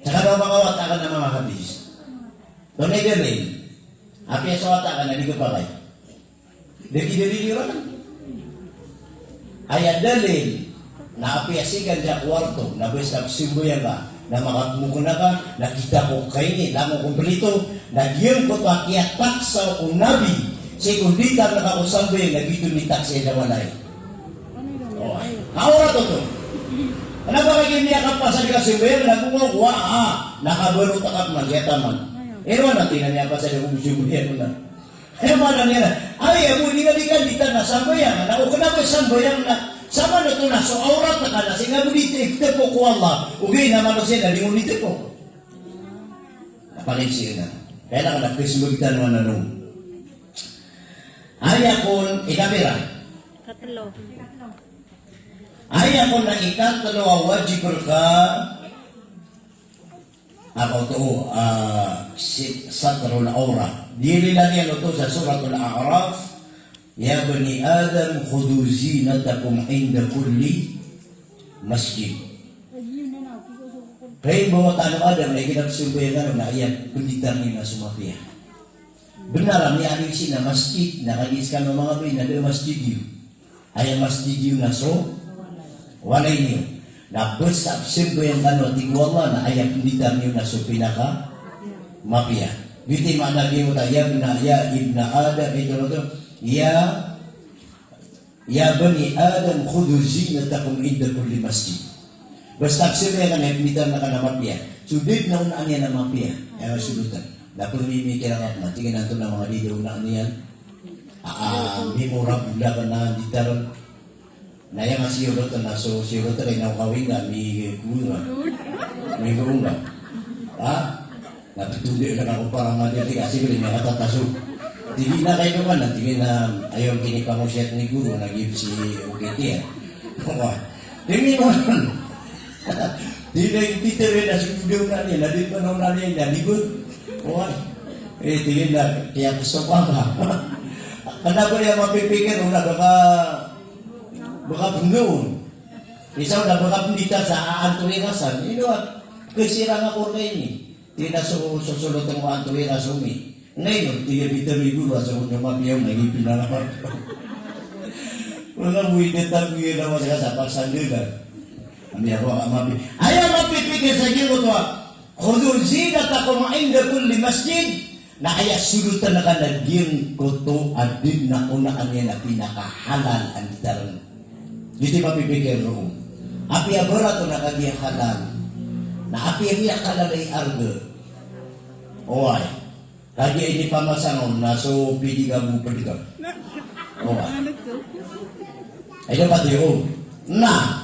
Saka daw mga wata ka na mga habis. Tunay din rin. Happy sa wata ka na di kapakay. Diki-diri-diri rin. Ay dalil na apiasigan sa kwarto na basta simboyan ka na makapumuna ka, nakita ko kayo ni lamang kumplito, nagyan ko to akiatak sa unabi si kundita na kakusamboy nagito ni taksi na walay. Aura to. Ano ba kayo niya kapasa ka simboyan, nagungwa, nakabarot akap magyataman. Ewan natin na niya pa sa simboyan mo na. Ano ba na niya? Ay, ako hindi ka dita na samboyan. Ako na ba samboyan na sama na ito na. So, aurat na ka na. Sige mo dito, ikita po ko Allah. Ugay naman na siya, nali mo dito po. Napalim siya na. Kaya lang na, kismugtan mo na nung. Ay, akong ikamera. Katlo. Ay, akong na ikatalo, wajibur ka. Ako ito, satrul aura. Dili lang yan ito sa suratul A'raf. Ya bani Adam, khudu zinatakum inda kulli masjid. Kaya bawa tanong Adam, na ikinagsubayan na ayat penditan ni na sumapiya. Benar, ni alisi na masjid, nakagis ka ng mga bay, na masjid yun. Ay masjid yun na so, walay niyo. Na besap simbayan ano, tigwala na ayat penditan yun na so pinaka mapiya. Gitu makna dia kata ya ibna Adam itu ya bani Adam khudu zinatakum inda kulli masjid. Basta sila kan minta na kana mapia. Sudid na una niya na mapia. Ay sulutan. Dapat mimikir ang atma. Tingin nato na mga video na niyan. Mimura bula ka na ditaron. Na yang siyuro to na so siyuro to rin ang kawin na mi gura. Mi gura. Natutuloy na ako parang madali kasi ko rin nakatataso. Tingin na kayo naman, tingin na ayaw kinipamusyat ni Guru, nag-give si Ukiti. Tingin mo naman. Hindi na yung Peter na si Guru na niya, nadit pa nung nalay niya, ligod. Tingin na, kaya gusto pa ka. Kanda ko niya mapipikir, baka bundoon. Isaw na baka pundita sa aantulingasan. Kasirang ako kayo niya. Tidak susulot ang mga tuwi na sumi. Ngayon, tiga bita-bigo sa kanyang mabiyaw, naging pinangapan. Mga buwitin ang buwitin naman sa pagsandigan. Ami ako ang mabi. Ayaw mapipikir sa iyo ito. Khudu zinatakum inda kulli masjid. Na kaya sulutan na ka nagyang kuto at din na unaan niya na pinakahalal ang tarang. Dito mapipikir roon. Api abara ito nakagiyang halal. Na api ang kalalay arga. Oay. Kaya ini pamasangon na so pidi ka mo pwede ka. Oay. Ay dapat yun. Na.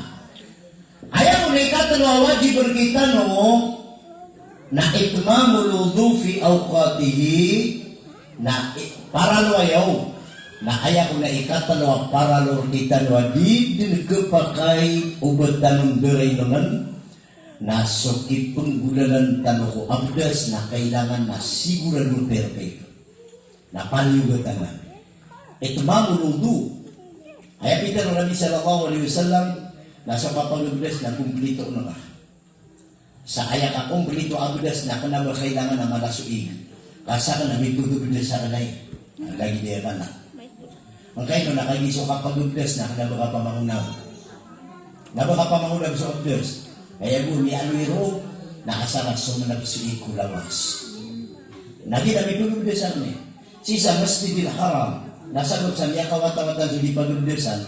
Ayaw mo na ikatalawa wajib berkita no na itmamul wudu fi awqatihi na para lo ayaw na ayaw na ikatalawa para lo kita no di din kepakai ubat tanong deray naman na sokipun bulanan tanoko abdas na kailangan na sigurado perfect na paliwatan ito mamuludu ay pita ng Nabi sallallahu alaihi wasallam nasa papalubdas na kumplito na ka sa kaya ka kumplito abdas na kanaba kailangan na malasuig kasa ka na may tutubdas sa kanay lagi diya ka na ang kayo nakagiso ka pagubdas na kanaba ka pamangunab naba ka pamangunab sa abdas. Kaya po, may alwiro, nakasarat sa mga nagsuig ko lawas. Naging kami tulog din sa amin. Sisa Masjidil Haram, Nasagot sa niya kawat-awatan sa di pagubdesan,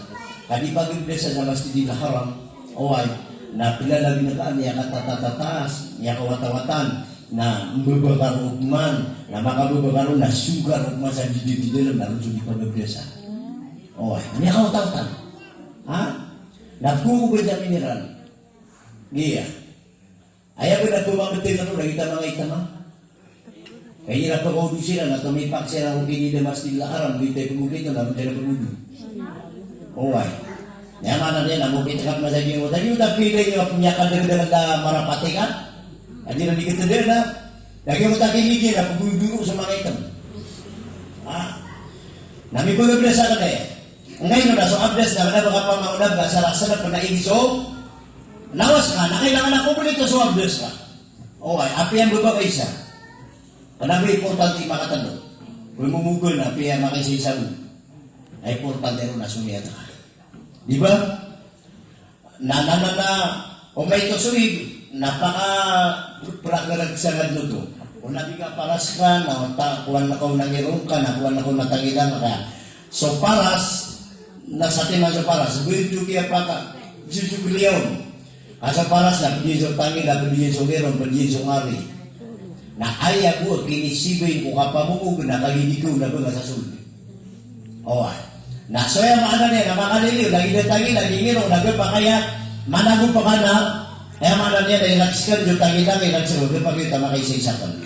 kadi pagubdesan sa Masjidil Haram, oay, na pilalabi na kaan, niya katatatatas, niya kawat-awatan, na mbabakar ukman, na makababakar na sugar ukman sa dididilam na rin di pagubdesan. Oay, niya kawat-awatan. Ha? Nagkukubad na mineral. Giya. Ayaw ko na pumamatay na ito, nakita mga itama. Kaya na pag-audio sila, natumipak sila kung kinidamas nila aram, hindi tayo pumugit na naman tayo pag-audio. Uway. Yaman na rin, namukit ka masaya yung utang. Yung tapilay nyo, punyakan na rin na marapati ka. At di na di kita din na. Lagi mo takiligin na pag-audio sa mga itam. Nami ko yung sa kaya. Ngayon na, so abdes na, baka pa maunab na, sarap-sarap na naigiso. Lawas ka, na kailangan ako ulit so abdes ka. Uway, api ang baba kaisa. Kanang importante makatanong. Kung mumugol na, piya makisisa mo, ay importante rin na sumiyata ka. Di ba? O may tusuig, napaka-pragaragsangan mo to. Kung nabi ka paras ka, kuwan na ko nangirong ka, kuwan na ko natangilan ka. So paras, nasa timan sa paras, buwid kaya pata, susugliyaw. Asa paras na, pwede sa tangin na, pwede sa ngirong, pwede sa ngari. Na ayaw ko, kinisibay ko kapamumug na kagidikaw na ba sa sulbi. Owa. Na soya maana niya, na makaliliw, lagi na tangi, lagi ngiro, lagi pa kaya, manago pa ka na, kaya maana niya, na ilaksikan, yung tangi-tangi, ilaksikan, yung pagkita makaisaysakan.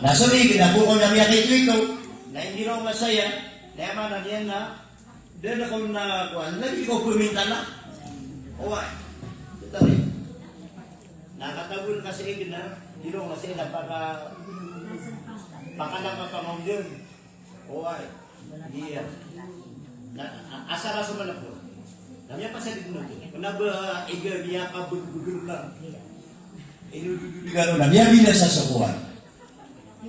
Nasuli, ginabuko na miya kay ito, na hindi raw masaya, kaya maana niya na, doon ako na, lagi ko puminta na. Owa. Ito rin. Nakatagul kasi na, Dilo kasi napaka-lang kapamang yun. Uway. Iya. Asara sa malapot. Namya pa sa digno. Kunaba iga niya ka bugul lang. Inudududugan na. Niya bina sa sukuhan.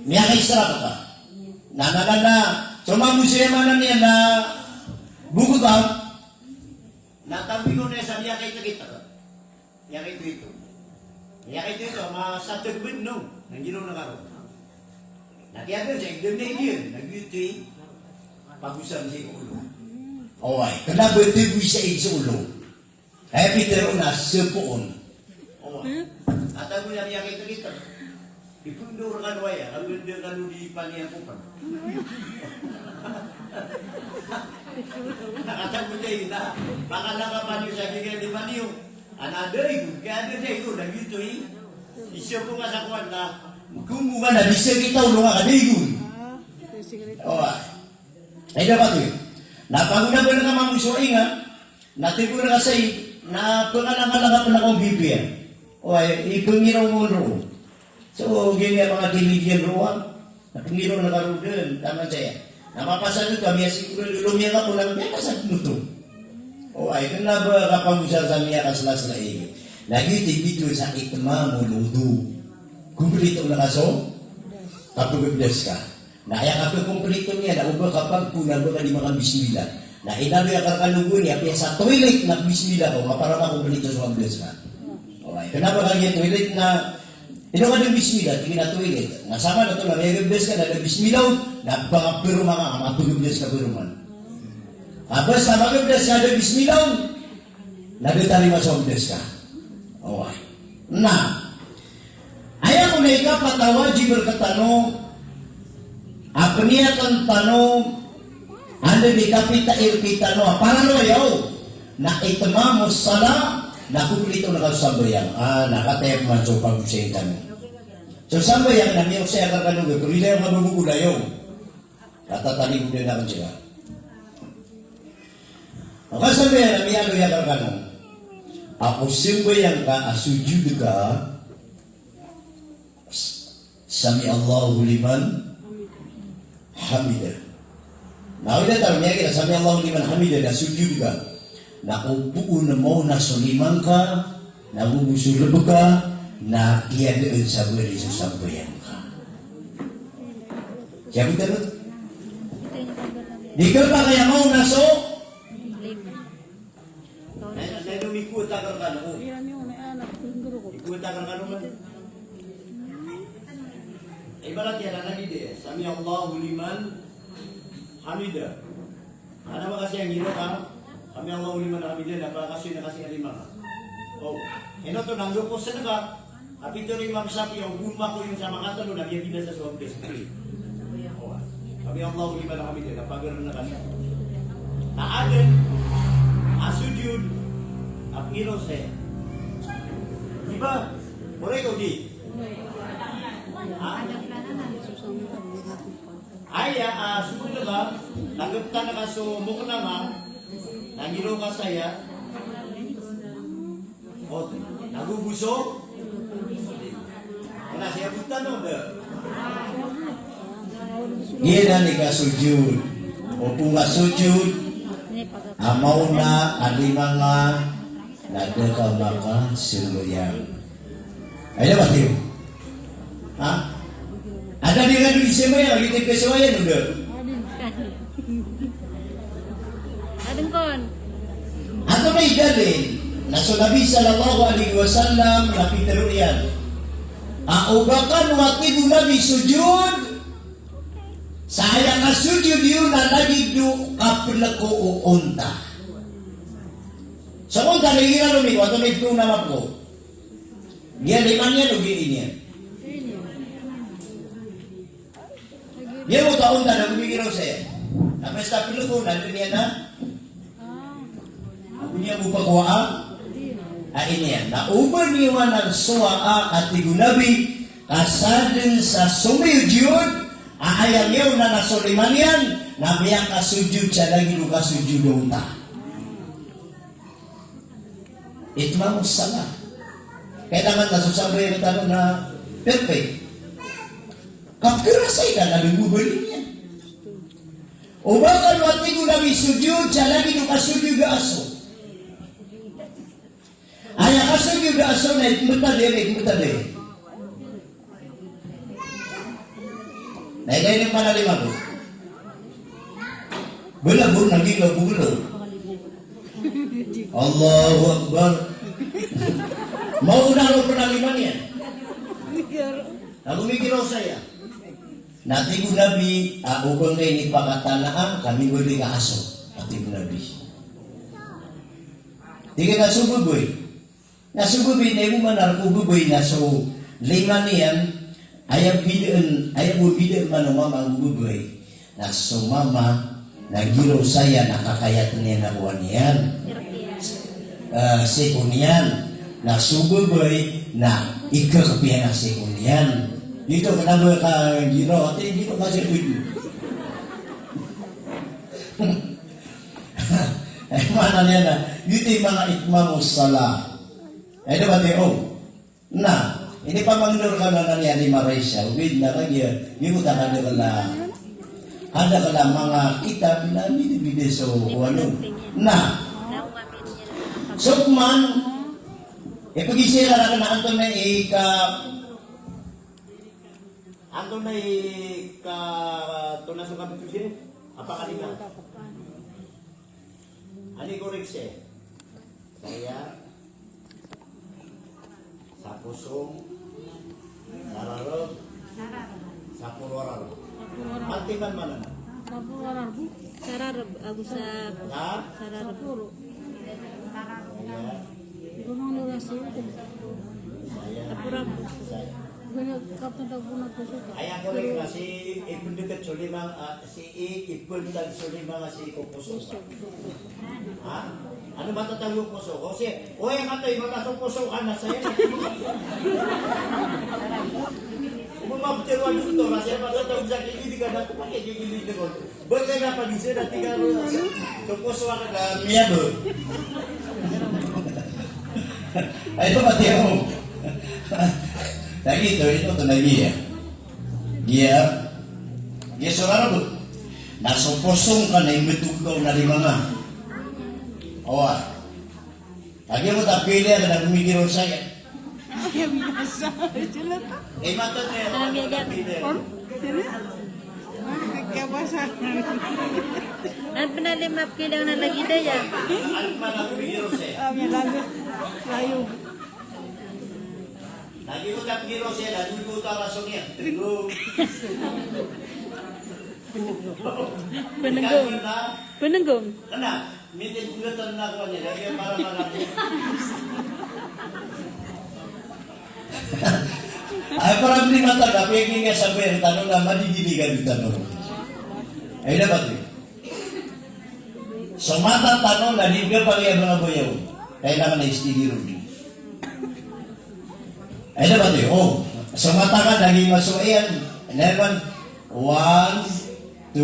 Niya kay sarap ka. Nanalala. Sumamusema na niya na bugod ba? Natabi ko na sa niya kay takita ka. Niya kay ito. Kaya ito, masatagwin no, nang ginaw na karoon. Nakiyagan siya, igdam na yun, nag-beauty, pag-usam siya yung ulo. Oy, kanaba ito sa ulo. Kaya Peter na sa poon. Oy, at ang mga niya kita. Ipundur ka nuwaya, ang ganda ka nulipan niya po pa. Nakatago niya yun na, baka nakapan niyo sa bigay di ba niyo? Anaday ko, kaya anaday ko, nagito eh. Isyo ko nga sa kuwan na, kumuha na, bisa kita ulo nga kaday ko. Ay dapat yun. Napaguna ko na nga mamusuay nga, natin ko na kasi, na pangalangalanga pa na akong bibir. Ipangiraw mo ro. So, ganyan mga diligyan roon, napangiraw na karoon doon, tama siya. Napapasan ko kami, siguro lumya ka po lang, may kasag mo to. Ay, kung naba kapamusa sa miya kaslas na iyo. Lagi tibito sa itma mo ludo. Kumplito na kaso, kapag-ibdas ka. Na kaya kapag kumplito niya, na uba kapag punan ba ka di mga bismila. Na inabi ang kakalugo niya, kaya sa toilet na bismila ko, para makumplito sa ibdas ka. Okay, kung naba kanya toilet na, ka ng bismila, tingin na toilet. Nasama na ito, na may ibdas ka, na bismilaw, na pangapiro mga, mapag-ibdas ka pero man. Abas na mag-ibdas ka na bismilaw, nagitali masong-ibdas ka. Okay. Na, ayaw ko na ikapatawa, jibir katanong, ako niya kang tanong, ano di kapita irkitano, para no ayaw, na itama mo sala, nakuplito na kasabayang, nakatayap man so pag-usayin kami. So sabayang, namiyok siya kakanong, pero hindi yung mabubugula yung, katataling ko din naman sila. Ang kasabayang, namiyok siya kakanong, ako simbayang ka, asujud ka, sami Allahu liman, hamidah. Nah, udah tahu niya kita sami Allahu liman hamidah, na sujud ka, na upuun mo na suliman ka, na bubusulab ka, na kiyadoon sa buhay sa sambayan ka. Siya kita nun? Di ka ba kaya mo na so? Dahil umikuta ka ka na ko. Ikuta ka ka naman. Ibarat yan na nagide, sami Allahu liman hamidah. Ana makasih yang gino ka. Kami Allah liman hamidah napakasih na kasi lima ka. Oh, ino to nanggo ko sa ka. Abi to rin mamsapi yung guma ko yung sama kata lo nagyabida sa suwag despi. Oh. Kami Allah liman hamidah napagaran na kami. Naaden asujud apiro se. Diba? Ore ko di. Aya, sumunod na ba? Nagupta na ka so mukha na ma. Nangiro ka saya. O, nagubuso? Wala siya punta no ba? Gila ni ka sujud. O kung nga sujud, amaw na, alimanga, nagdaka maka suluyan. Ay na ba tiyo? Ha? Ada di ngadu di semaya, lagi tempe semaya udah. Adeng kon. Atau may dalil na sa Nabi sallallahu alaihi wasallam napitero yan. Aubakan waktu Nabi sujud. Saya nga sujud yun na lagi do kapila ko unta. Sa unta na gira lumik, wato may ito naman ko. Dia limannya lugi ini. Dia mau tahu tak nak berfikir saya. Apa staf dulu pun ada ni na. Aku ni buka kuah. Ini ya. Na ubah ni wanan soa ati gunabi kasadin sa sumiyud. Ayam yau na nasolimanian. Nabi yang kasujud lagi luka sujud unta. Itu mah salah. Kaya naman nasusabay ng tanong na perfect. Kapkirasay ka na bubulin niya. O bakal wati ko namin sujud, siya lagi nung kasujud na aso. Ay, kasujud na aso na ikmuta din. Naigay ng panalima ko. Bulabur, naging bulo. Allahu Akbar. Mauna ko panalima niya. Nagumikiro saya. Nanti ko Nabi, upang kayo ni pakatanaan, kami boleh ka aso. Nanti ko Nabi. Tiga na sububoy. Na sububoy na yung manar kububoy na so lima niyan, ayaw bidaan man mama ang buboy. Na so mama, nagiro saya, nakakayat niya na kuha niyan. Seko niyan. Na sububoy, na ikakapiyan na seko niyan. Dito kenapa ka giro? Ate dito kasi tuju. Mana niya na? Dito yung mga itmamo sala. Ay diba tayo? Na, ini pamangnur ka na nangyari Malaysia. Ubid na kanya. Hindi mo taka ada kala mga kitab na bidi-bidi so ano. Na, Sukman, pagisira na anton na Anto na tunas ng kapitusin, apa kanina? Ani korekse. Saya sa pusong sararog sa pulwarar. Antiman mana? Sa pulwarar bu. Sararog aku sa sararog. Saya Gumang lurasi. Apurab. Ayah korek na si Ibn dekat Sulimang si Ibn dan Sulimang si Kupuso. Ha? Ano ba tatawag yung puso? O siya, o yung katoy, matasong puso ka na sa'yo. Kung mapitiruan yung ito, kasi matatawag sa kikili ka na, kung kikili ko. Bagay na pag-isip na tingnan mo sa puso ka na miyado. Ay, ito pati ako. Lagi itu lagi ya. Dia saudara bu. Nasa posong ka na yung betul na limanga. Awa. Lagi mo tapili na nagumigiro saya. Mata niya. Kaya basa. At pinalimap kilang na lagi daya. Ano man nagumigiro saya? Layo. Lagi ko tapgiro siya, lagi ko ta rasong yan. Penenggong. Penenggong. Karena minta bulatan na ako niya, lagi para marami. Ay parang lima taga, pwede nga sabihin, tanong na madidiligan yung tanong. Ay dapat yun. So mata tanong na di ka pag yung mga boyaw. Kailangan na istidiro din. Ay dapat yun. Oh, so mata ka, naging maso. Ayan, 11, 1, 2,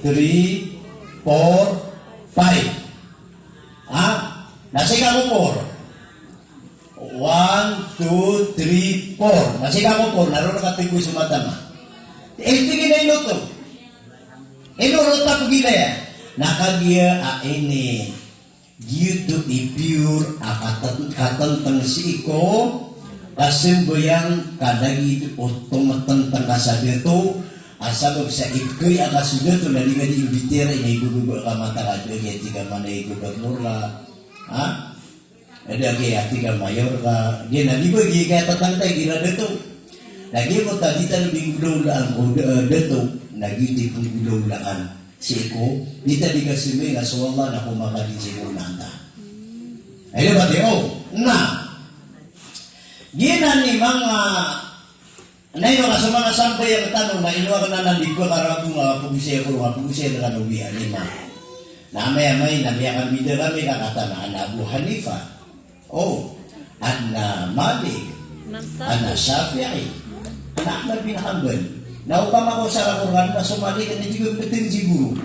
3, 4, 5. Ha? Nasika ko 4. 1, 2, 3, 4. Nasika ko 4. Naroon nakatigoy sa mata ma. Tingin na ino to. Ino ta ko gila ya. Nakagiya ini. Gitu ipure katantang si iko. Kasimbayang kadagi otomatan tangkasabi to. Asabab sa ikoy akasuda to naliga di imbitera ini gugugo ka mata ka joget jika mana gubernur lah. Ha? Ada kaya tiga mayor ka. Dia nanti bagi kaya tatang tayo gila dito. Lagi mo tadi tan binggulaan ko dito. Lagi di binggulaan si ko. Dita di kasimi nga so Allah na kumakadin si ko nanta. Ay ba di na. Gina ni mga nay mga sa mga sampay ang tanong na inuwa ka na nandigo karabong pagusaya na kanubihan ni ma. Namay nabiyakan bida kami nakatanaan na Abu Hanifa. Oh, Anna Malik, Anna Shafi'i, Anna Ahmad bin Hanbal. Naupama ko sa Al-Quran na sumali ka na juga betul siguro.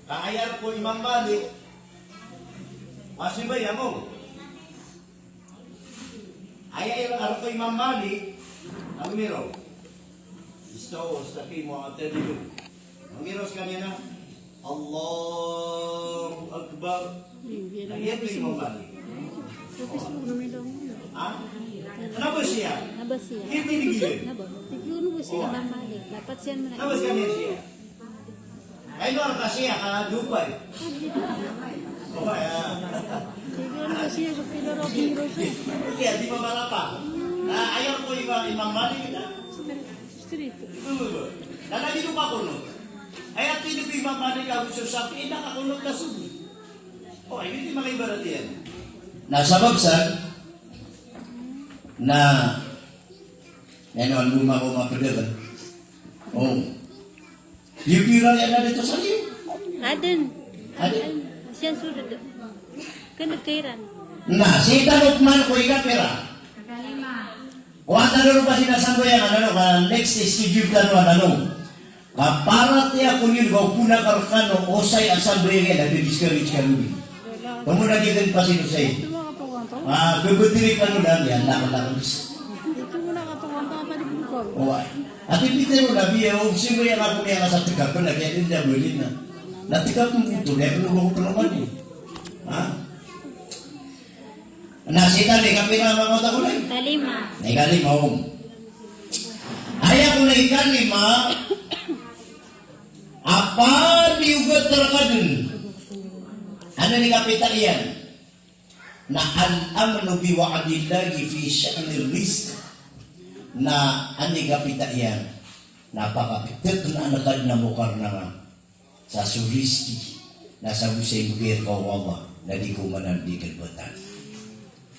Kaayar ko Imam Malik. Masih ba yan mo? Ayar ko Imam Malik. Ang miro. Isto, tapi mo ang terligo. Ang miro sa kanya na, Allahu Akbar. Lagi itu Imam Malik. Ah? Kenapa siya? Naba siya. Hindi digilid. Naba. Tiguro mo siya Imam Malik. Dapat siya man. Kenapa siya? Ay no, siya ka Dubai. Oh ya. Tiguro mo siya sa pilaro biro siya. Iya, di Mamalapa. Ayaw ko Imam Malik na. Street. Dan lagi lupa kuno. Ayat ini Imam Malik Abu Syafi'i nakakunod na sugi. Oh, ini di mga ibarat yan. Nasabab sa na ang luma ko mapadeban. Oh. Pira yan na dito sa iyo. Aden. Aden. Siya sudah. Kanagkairan. Na, si Talukman ko ika pera. Kuha na pa sinasambo yan, next schedule ka kaparat niya kung yun, kung puna karkano, osay asamble yan, nag-discourage ka lubi. Kamu na gitin pa sino sa'yo. Gagutiri ka lang yan, lakon-lakon. Ito mo nakatunganta pa di bukol. Owa. At ipite mo na biya, sino yan ako niya sa tika ko, nagyatin niya bulin na. Natika kong puto, never ko pa naman eh. Ha? Nasita ni kapira mga mata ko lang. Kalima. Ikalima om. Ayaw ko na ikalima. Apa diugat terkadun? Ano ni kapitan iyan? Na al-amnu bi wa'adillahi fi sya'nir rizq. Na ani kapitan iyan. Napakapitat na anakad na mukar na sa suristi. Na sa busay bugir ka Allah. Na di ko manandigan batan.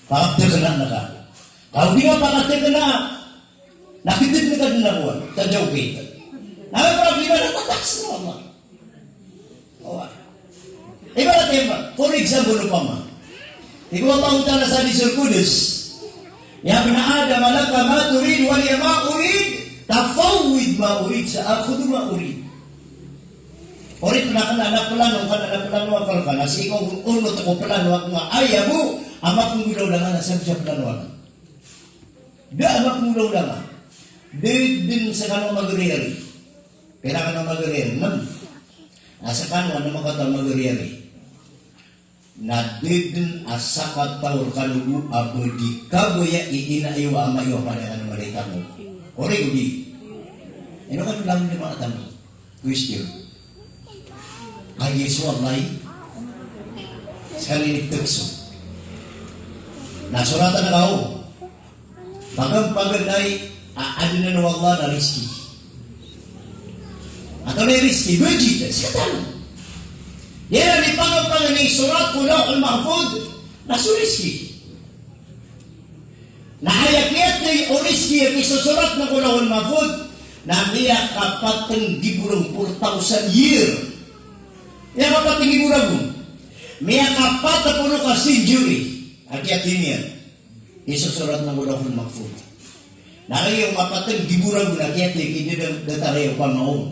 Pakatagalan na ka. Kalau di nga pakatagalan, nakitin na ka din ako. Tadyaw kita. Problema na tataks na Allah. Ibarat ba? For example pa ma. Ikaw Allah Ta'ala sa Nisir Kudus. Ya bin Adam laka ma turid wal ya ma urid. Tafawid ma urid sa akhudu ma urid. Urid na ka na anak plano ka na si ikaw unot ako plano ako nga ayamu. Amak mengulaw lang na sa planuan. Da amak mengulaw lang. Din sa kanong mag-reari. Pera kanong mag-reari. Nasa kanong ano makatang mag-reari. Na din asakat taur kalugu abudi kagoya iinaiwa amayo pada kanong malita mo. Ore gudi. Ano ka lang ni mga tanong? Question. Kay Yesu Allah. Sekali nagtukso. Nasuratan na kao. Pagam-pagam ay aadin na Allah na rizki. Atau na risky, budget, sikatan. Yan ang ipangapang ni surat ko na al-mahfud na suriski. Nahayakiyat ni oriski ang isusurat na ko na al-mahfud na niya kapatang giburang 4,000 year. Niya kapatang giburang. Niya kapatang puno ka century. Akiyat din yan. Isusurat na ko na al-mahfud. Nakaya yung kapatang giburang na akiyat ni hindi dataray upang maong.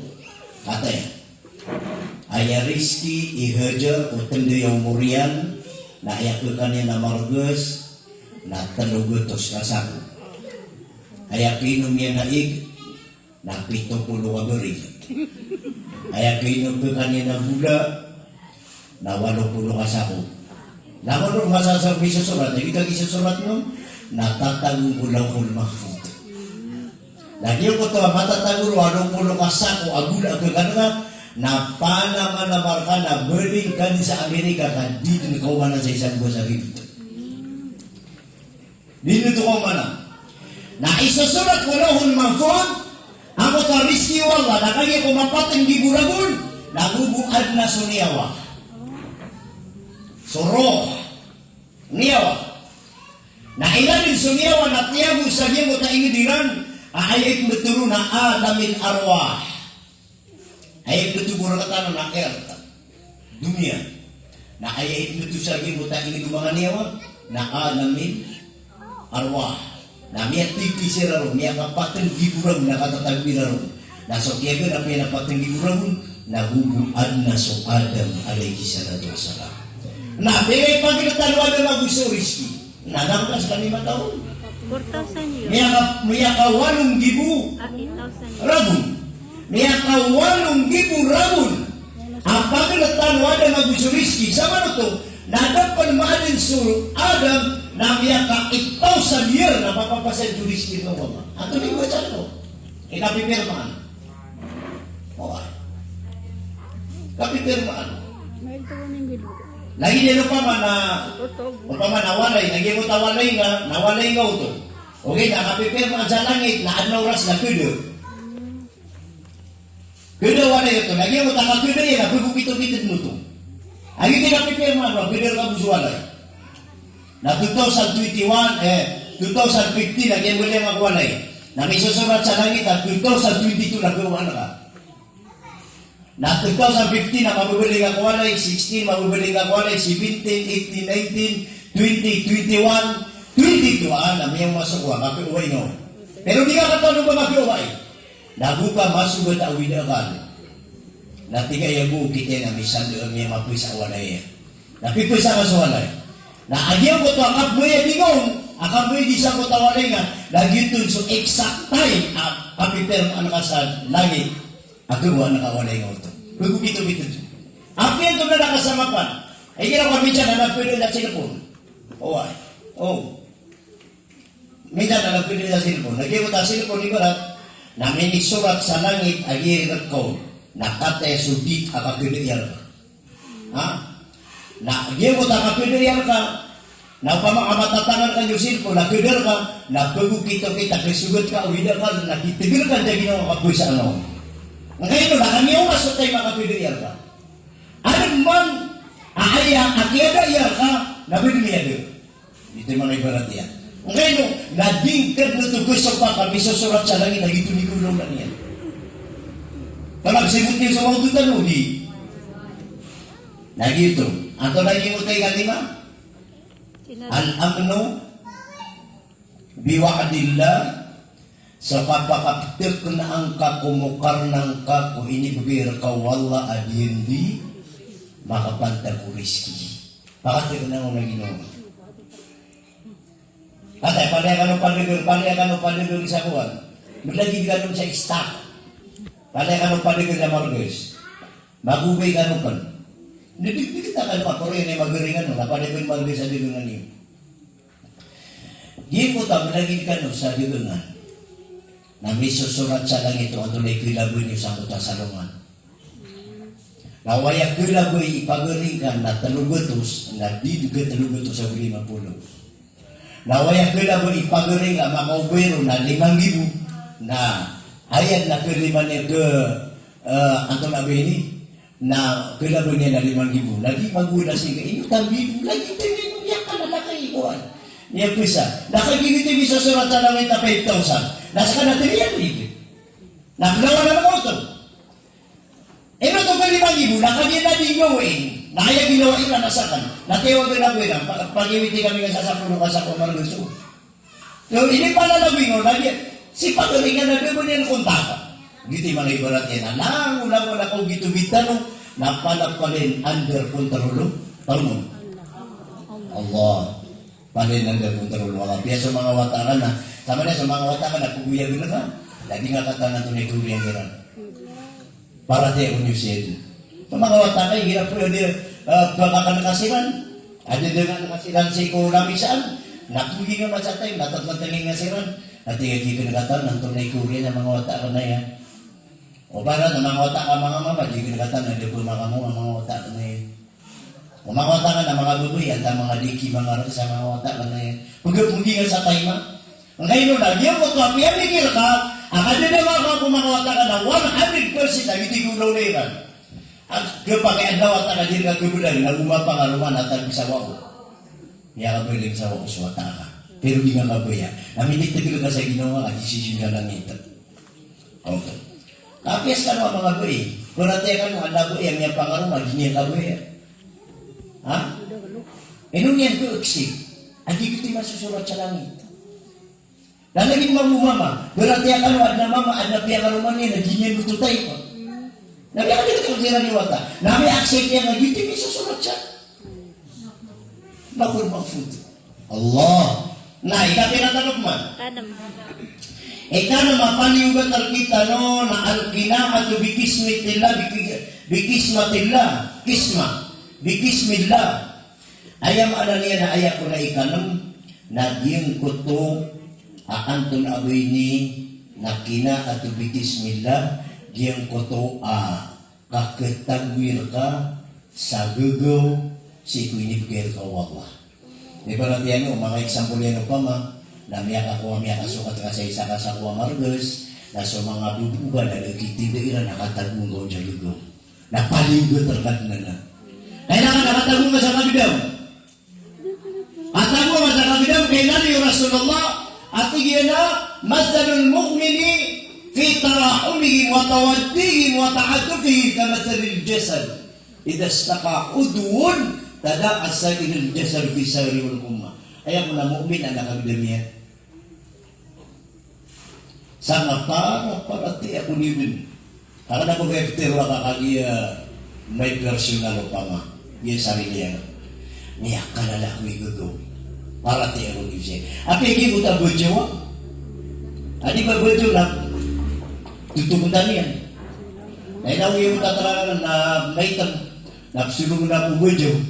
Katay. Aya rizki ihajar utang dia umurian na ayakukan niya na margus na talugutos kasaku. Ayakinom niya na ig na 70 kaberig. Ayakinom niya na gula na 80 kasaku. Naman masasang isusurat, hindi kang isusurat nun, natatagong ulang mahfud. Lagi ko ito, matatagong 80 kasaku, agula ka na panamanabar ka na burning ka sa Amerika ka dito na kaumanan sa isang buwan sa Biblia. Dito ito kaumanan. Na isusulat ko lahul mahfud, ako ta rizki wala, na kaya kumapatang giburagon, nagubuad na suniyawa. Suro, niyawa. Na ilalim suniyawa na tiyago sa niya mo ta ingidiran, ayay betulu na adamin arwah. Ayat betul burakatan na earth dunia na ayat betul sagi muta ini dumangan niyawa na anamin arwah na miya tiki siraro miya kapatan giburang na katatagwiraro na so kiyaga na miya napatan giburang na hubuan na so Adam alayhi salatu wasalam na bigay pagkinatalwa na magusto rizki na nangkas ka 5 taon 4,000 years. Miya ka 8,000 8,000 rabun. Niya kawalong gibong rabon. Ang pagkalatan wala magusuriski. Sama na ito, nadapan maalin sur Adam na niya ka 8,000 year na mapapasan juriski ng mama. Ang tuloy ko dyan ko. Ikapipirmaan. Okay. Kapipirmaan. Lagi nila pa man na nawalay. Lagi mo tawalay nga, nawalay nga ito. Okay, nakapipirmaan sa langit na anong oras na kudo. Kuda wala ito. Lagi mo taka kuda yan. Ako bukito-kitid mo ito. Ay, hindi ka pipirma. Kuda ka busuwala. Na 2021, 2015, lagi mo lang magwalay. Na may susurat sa langit at 2022 nagawa na ka. Na 2015 na mabubuling ako walay, 16 mabubuling ako walay, 17, 18, 19, 20, 21, 22, na may masukuha. Kapiuway no. Pero di ka katanong ba mapiuway? Nabuka masuk ke awid akan. Nanti kaya bu kita na bisa dia mapis awalay. Tapi pisa maswalay. Na agyan ko to akap mo ya bingong. Akap mo di sa ko tawalay nga. Lagi tun so exact time kapiter anak sa langit. Ako mo anak awalay nga ito. Bago bito-bito. Api ang ito na nakasama pa. Ay kaya kami dyan na pwede na cellphone. Oh. Minsan na pwede na cellphone. Lagi mo ta cellphone ni Barat. Na may surat sa langit agirat ko na kate sudit akapidiyar ka. Ha? Na agirat ko akapidiyar ka na pamakamatatanan ka yung silpo na pidiyar ka na pagukito kita kisugot ka uwida ka na kitigil ka dyan ginawa kapoy sa ano. Ngayon na kami yung masot tayo makapidiyar ka. Ano man aaya akiyadayar ka na binimiyado. Ito yung mga ibarat yan. Ngayon, nadingkad na ito ko sa baka, may susurat sa langit, nagito ni kulong lang yan. Panagsibot niya sa mga tutan, di. Nagito. Ato lagi mo tayo kanima? Al-amno, biwakadilla, sa papakapitik na ang kakumukar ng kako, inibigir ka wala adindi, makapantag o riski. Pakatik na ang naginoon. Atay, palaya ka no paligol sa buwan. Maglagi ka nun sa stock. Palaya ka no paligol sa mortgage. Magubay ka no pan. Hindi kita ka pa, pero yun ay magaringan no. Napaligol mortgage sa digungan niyo. Di ko ta, maglagi ka no sa digungan. Na may susurat sa lang ito, ang tunay kilaboy niyo sa kuta salungan. Nawaya kilaboy ipagaringan na talugutos, na di ka talugutos sa 50. Nawaya kila mo ipagaring ang mga ubero na 5,000 na ayan na kiliman niya ke Anton Abe ini na kailangan niya na 5,000. Lagi magula siya ini kami lagi tingin niya kanala kaiwan. Niya pisa. Nakagigit bisa surat langit na 5,000. Nasa ka na 300. Nakalawa na mga ito. Ito ito ka 5,000. Nakagigit na din gawin. Nakaya ginawa ila nasakan. Natiwag na gawin. Pag-iwiti kami nga sa puno ka sa kumargusto. So ini pala labing o. Si pagalingan na doon niya kuntaka. Gitu mga ibarat yan. Ulang wala ko gitu-bita no. Napalap pa rin under control. Tawag Allah. Palin under control. Wala piya sa mga watakan na. Sama na sa mga watakan na puguya gila ka. Lagi nga katanan ito na ikuli ang hirap. Para tayo kung yusin. Sa mga watakan, hirap po yun. Baka ka nakasiran. Ada dengan nakasiran sa ikulami saan. Nakugi nga masatay. Natatlatangin nga siran. At tingin ka nakatan. Nantong na ikuli ng mga watakan na yan. O para na mga otak ka mga mama, di kinakatan na di pumaka mo ang mga otak na yun. O mga otak ka na mga baboy, at ang mga diki, mga rin sa mga otak na yun. Pagkapungi ka sa taima. Ang kayo na, diyan mo ito, piyamigil ka, ang kadinawa ka kung mga otak ka na 100% ang itigulaw na yun. At kapag ang otak ka, di ka kubulan, nagumapa ka naman at ang isawa ko. Niya ka pwedeng sa wako sa otak ka. Pero di nga kabaya. Naminit na ka sa ginawa, at isisyon ka lang ito. Okay. Kapis ka naman mga buhay. Kung natin ka naman na buhay, ang yung pangarumag, hindi ka buhay. Ha? Inong yan ko eksik. Adi ko tayo masusurat sa langit. Lalagin mamumama. Kung natin ka naman na mama, at napiya ka naman yan, hindi niya lututay ko. Nabiya ka dito kung tira ni Wata. Nami accept yan, hindi tayo masusurat siya. Bakul mag-food. Allah. Nah, ikaw tinatanong man. Kanam. Ikana mapaliugat kita no na al-qina'atu bikismatillah bikismillah ayam ada niya na ayak ko na ikanam na diyang kuto aantun aboy ni na qina'atu bikismillah diyang kuto kaketagwir ka sa gugaw si kuinibigay ka wallah. Di ba natin yan mga example yan pa ma na miyak sukat nga sa isa ka sa kuwa margas, na sa mga bubuga na nagkitibira, nakatagong ko dyan lugo. Napaligot terkat na na. Kailangan nakatagong ka sa kabidaw. At tagong ka sa kabidaw, kailan yung Rasulullah, at igyan na, masalul mu'mini, fi tarahumihim wa tawaddihim wa ta'atufihim ka masalil jasad. Idastaka udwun, tada asagilil jasad fi sari wal umma. Ayaw mo na mu'min ang nakabidaw niya. Sangat para tiap unimin. Karena aku berpikir wakak dia may personal upama dia sarili yan. Niya kanala ko igugo. Para tiap unimin. Api iki buta bojo. Adi ba bojo na tutubutan yan. Nainaw yung tatangan na may napsulong na po bojo.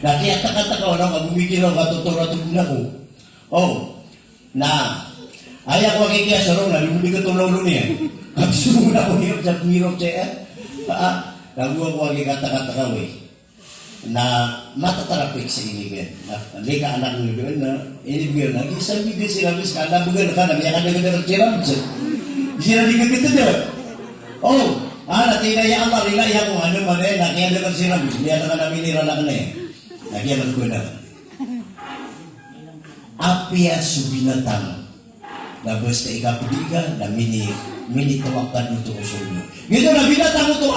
Nakiyata-kata ka walang kabumigil ang katutura-tubo na ko. Oh, na ayak ko kaya sarong na lumuli ko itong lolo niya. Kapsulong na ko niya sa mirok siya. Naguha ko kata-kata ka na matatarapik sa inigan. Hindi ka anak mo yun na inibigyan na isang bigyan sila bis ka nabugan ka na miya ka na nagkiram. Sila di ka kita dyan. Oh, natinaya ang marilaya kung ano man nakiya naman sila bis. Miya na ka namin nirala ka na nakiya naman ko na. Apia subinatang na basta ikapidigan na minitawakan mo ito usulyo. Gito na binatang mo ito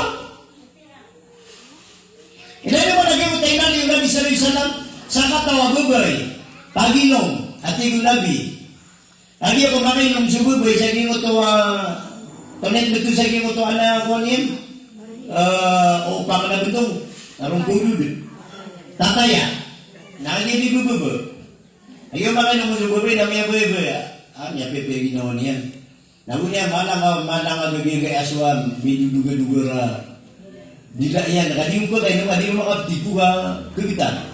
Ilan naman naging mo tayo na yung Nabi Sallallahu Alaihi Wasallam sa katawa bubay, paginong, at yung Nabi. Lagi ako makinom sa bubay, sa gingo ito, tonet mo ito sa gingo ito, anak ko niyan, o pangalan ito, tarong gulod. Tataya, nakinig bubay. Ayaw makinom mo sa bubay, namiya bubay, niya pepe ginawa niyan. Nagunya malang nagigay aswam, biduga-duga Bila yan, nakadiyo ko tayo naman, hindi mo makaptipo ka kagitan.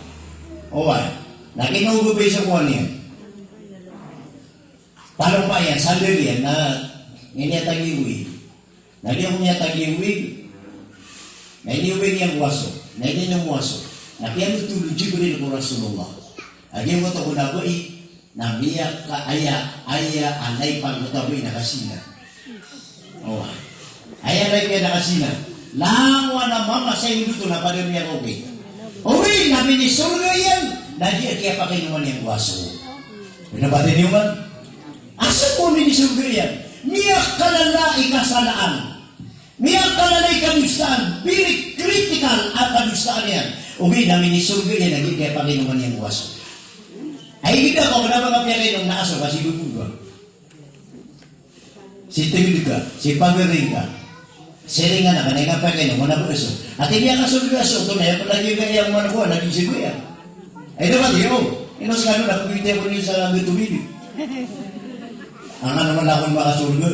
O ay, nakinom ko ba sa kuwan yan? Parang pa yan, sandal yan, na nginiyatagiwig. Nagyan mo niyatagiwig, na iniwig niyang waso, na iniwig niyang waso. Nakiyan mo tulog ko rin ko Rasulullah. Agyan mo ito ko na ko na miyak ka aya, anay pang mataboy na kasina. O ay. Ayan ay kaya nakasina. Langwa na mama sa iyo dito na pa rin niya okay. Uy, namin ni surga yan. Nadia kaya pa kayo naman yung waso. Pinabati niyo man? Asa po ni surga yan? Miyak kalala ikasalaan. Miyak kalala ikamustaan. Very critical ang kamustaan yan. Uy, namin ni surga yan. Nadia kaya pa kayo naman yung waso. Ay, hindi ako na mga piyakay nung naaso kasi guguga. Si Tingil ka, si Pagaring ka. Sering nga na, kanay nga pa kayo, mga preso. At hindi ang kasulgaso, ito na yan, palagi ka yung manakuha, naging siguya. Ay naman, yun. Inos ka nun, nakukita ko niyo sa langit tumibig. Ang naman akong makasulga.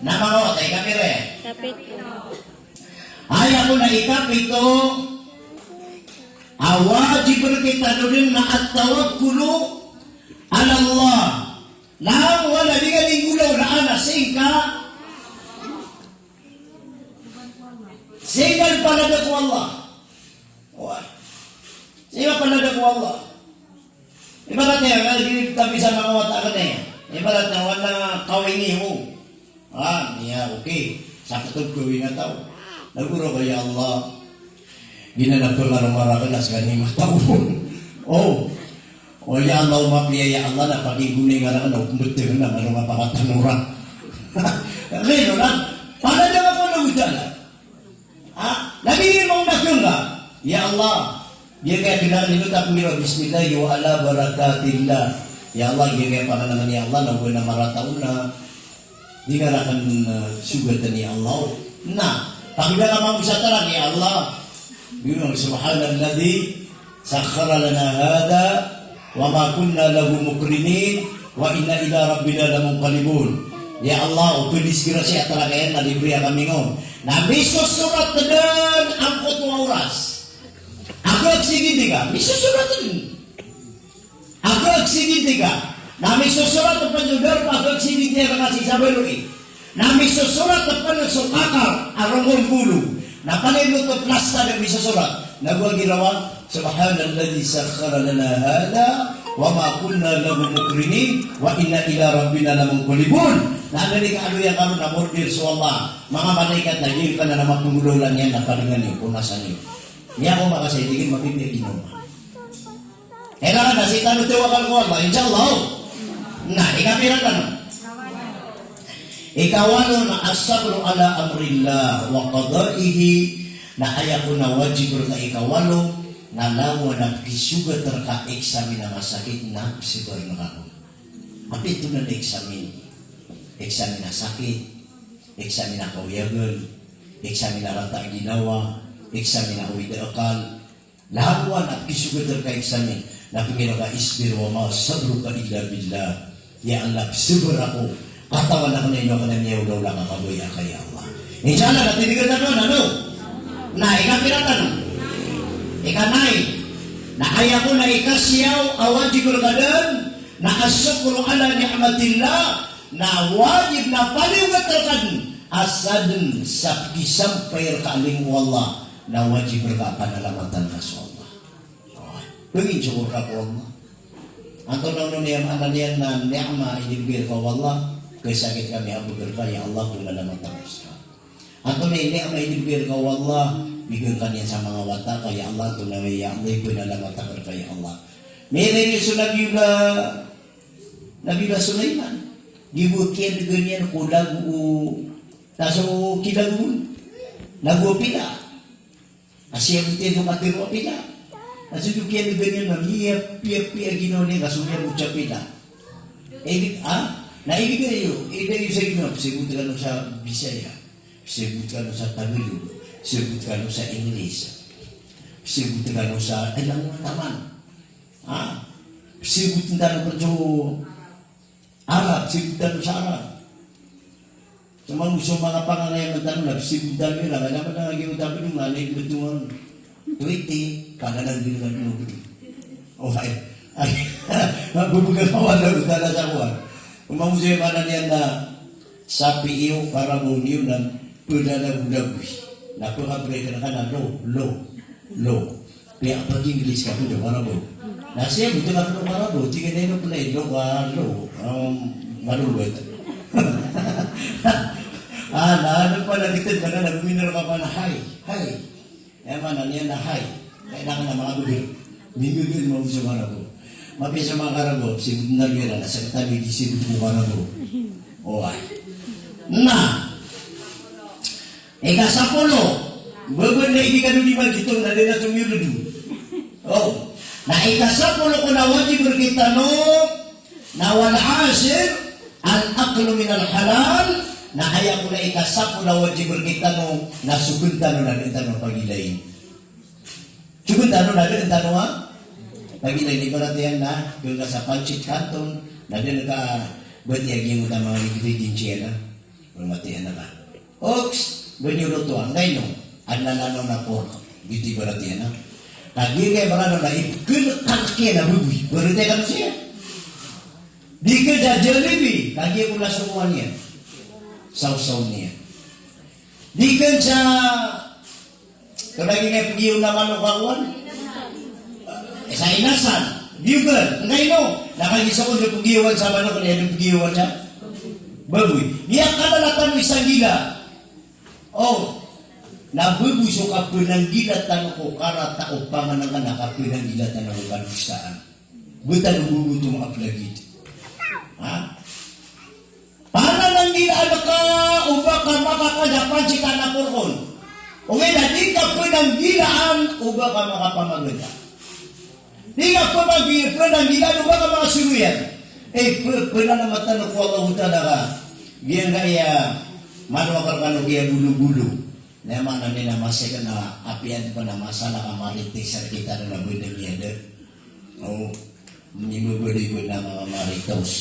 Namangot, ay kapire. Kapit. Ay ako na ikapito, awajib kita doon na at tawakkulu ala Allah. Nang wala di galing ulaw na ana singka palada ko Allah. Singka palada ko Allah. Ibarat niya, tapi sa mga wata ka na yan. Ibarat na wala kawingi mo. Niya, okay. Sakatog ko yung tao. Naguro kaya Allah. Ginanap ko nga ng marakalas ganing matawon. O ya Allah mapiyaya Allah na pakigunay nga naman o kumbutir na ano mapakatanura. Lino lang, para na ako na udala. Nagiging mong nakyunga. Ya Allah, dia kaya pinanginut ako nila, Bismillah, wa ala barakatillah. Ya Allah, dia kaya pananaman ni Allah, na buwan na marataon na, di ka nakan sugatan ni Allah. Pakita ka mga sa tarang, Ya Allah, yun, subhanalladzi sakhara lana hada, wa ma kunna lahu mukrinin wa inna ila rabbina lamunqalibun. Ya Allah, utulis grasya talaga yan na libre kami ngon. Na misusurat dan angkot mo oras. Ako agsigindi ka, misusurat din. Ako agsigindi ka, na misusurat ang panjudar pa, ako agsigindi ka kasi sa baloi. Na misusurat ang panjusukakar, arongong bulu. Na panilot ang plasta na misusurat. Nagwag ginawa, subhanalladzi sakhara lana hada wa ma kunna lahu mukrinin wa inna ila rabbina lamunqalibun. Nandali ka ano yan karon na mordir sa Allah. Mga malaikat na yun ka na naman tumulolan yan na palingan niyo, punasan niyo. Niya ko makasaitigin mapipili mo. Kailangan na si tanong tiwakal ko Allah, inshallah. Ikapiran ka na. Ikawano na asabru ala amrillah wa qadaihi na ayaw ko na wajib ka ikawalo na lawa na kisuga terka eksamin na masakit na sigar na ako. Apa itu na eksamin? Eksamin na sakit, eksamin na kawiyagal, eksamin na rata ginawa, eksamin na uwi akal. Lawan at kisuga terka eksamin na pingin ka isbir wa ma sabru ka illa billah. Ya Allah, subur ako. Katawan ako na ino ka na niya ulaw lang akabuya kay Allah. Inshallah, natinigan na doon, ano? Ikapiratan. Ikanay. Na kaya ko na ikasyaw awajibul gadan na asyukru ala ni'matillah na wajib na paliwatakan asadun sa kisampay kaling wallah na wajib ka panalamatan ka sa Allah. Pagin syukur ka po Allah. Anto na niyang ananian na ni'ma idibigir ka wallah kay sakit kami abugir ka ya Allah panalamatan ka sa Ato na ini ang maidibigir ka wallah, bigyan ka niya sa mga wata kaya Allah ito na may yamay ko na lang matakar kaya Allah. Meron yung sa Nabila Sulaiman. Gibukyan ganyan kulag taso kilagun. Nagupila. Asya ito yung matiro pila. Taso gibukyan ganyan na piyap ginoni kasunya mucha pila. Naibig kayo. Ibig sa ginoo. Sigut ka sa Bisaya. Sebut ka sa Tagalog, sebut ka sa English, sebut ka sa ilang naman. Sebut ka sa Arab, sebut ka sa Arab. Sa mga pangangayan ng tanong, sebut ka nila, kaya naman nangaging utabi ng nanay, betungan, 20, kanalang bilang okay. Mabubugang kawan na utala sa kuwan. Umamusay ka na niyan na sapi iyo para muniyo ng pudala-budawi. Napaka-break na ka na low. Kaya pag English ka po dyan, marabo. Nasiya, buto na po marabo. Tingin na yun pala low, malulwet. Nahanap pa na dito, na nagminor ka pa na, hay. Eman, niya na, hay. Kailangan na mga bugil. Bigil mo sa mga ko. Mapisa mga karago, si Nalwera, nasa katabi, disibit mo karago. O ay. Na! Ika-10, babon na ikikan di ba dito na din na tumiyulo. Oh. Na ika-10 ko na wajib berkita no, na wal asir, al-aqlu min al-halal, na ayaw ko na ika-10 na wajib berkita no, na sukunta no na din tanong pagilayin. Sukunta no na din tanong ha? Pagilayin, ibarat yan na, yung ka sa Panchit Canton, na din ka, ba't yung mga ingredients yan na? Matiyan na ka. Oks! Benyulo to ang ngayon, ang nananaw na pork. Gitu ibarat yan ha? Lagi kayo marano na ikul kakya na bubi. Berarti kan siya. Di ka jajalibi. Lagi ko na sumuan niya. Saw-saw niya. Di ka sa kadagi nga pagiyo naman o kawan. Sa inasan. Di ka. Ngayon, nakagisa ko na pagiyawan sa manok na yung pagiyawan siya. Baboy. Niya kadalatan isang gila. Oh. Nabubuso ka pinanggilatan ko para tao pamanangan na ka pinanggilatan ako kanustaan. Buta nabubuto mga plagid. Ha? Para nang gilaan ka, uba ka makakadapan si kanapurkon. O ngayon, di ka pinanggilaan, uba ka makapamaganda. Di ka pinanggilaan, uba ka makasuruyan. Pwede na matanong ko ang uta na ka. Diyan kaya, manuwakar ka no kaya bulu-bulu. Naman na nila masaya na apian pa na masala ka maritig sa kita na nabundag niya doon. Oo. Hindi mo buli na mga maritos.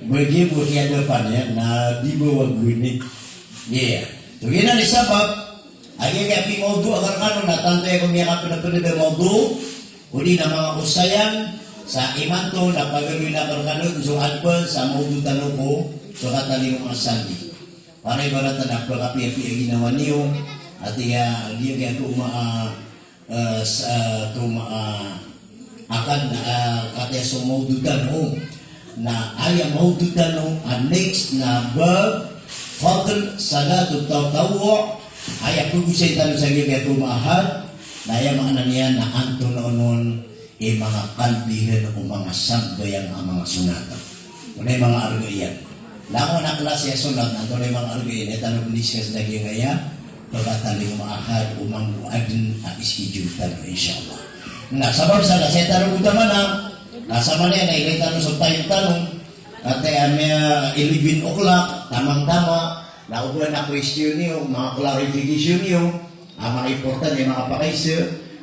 Bagi mo niya doon pa niya na di mo wag bunit. Yeah. So yun na nisabab. Agi kaya pimaudu agar kano natantay kung niya kapinapinid ang maudu. Uli na mga kusayan sa imanto na pagawin na agar kano so adpan sa maudu tanong ko so kataling mga sandi. Para ibarat na pagkapi-api ang ginawa niyo at iya kaya akan kataya sumaudutan ho na ayaw maudutan ho ang next na bab fadl salatu tawtawo ayaw pugusay talo sa kaya tumahad na ayaw mga niya na anto noonon mga kalbihan o mga sambayang ang mga sunata. Ito na mga argayan. Lako na klase sunat na doon mga argayin at ano discuss na gaya pagkataling maahad umang buadin at iskidul talo insyaAllah. Na sabab sa saya tanong utama na nasa mali na ilay tanong sa tayong tanong at may 11 o'clock tamang-tama na ubuan na question niyo mga clarification niyo ang mga important yung mga pakaisa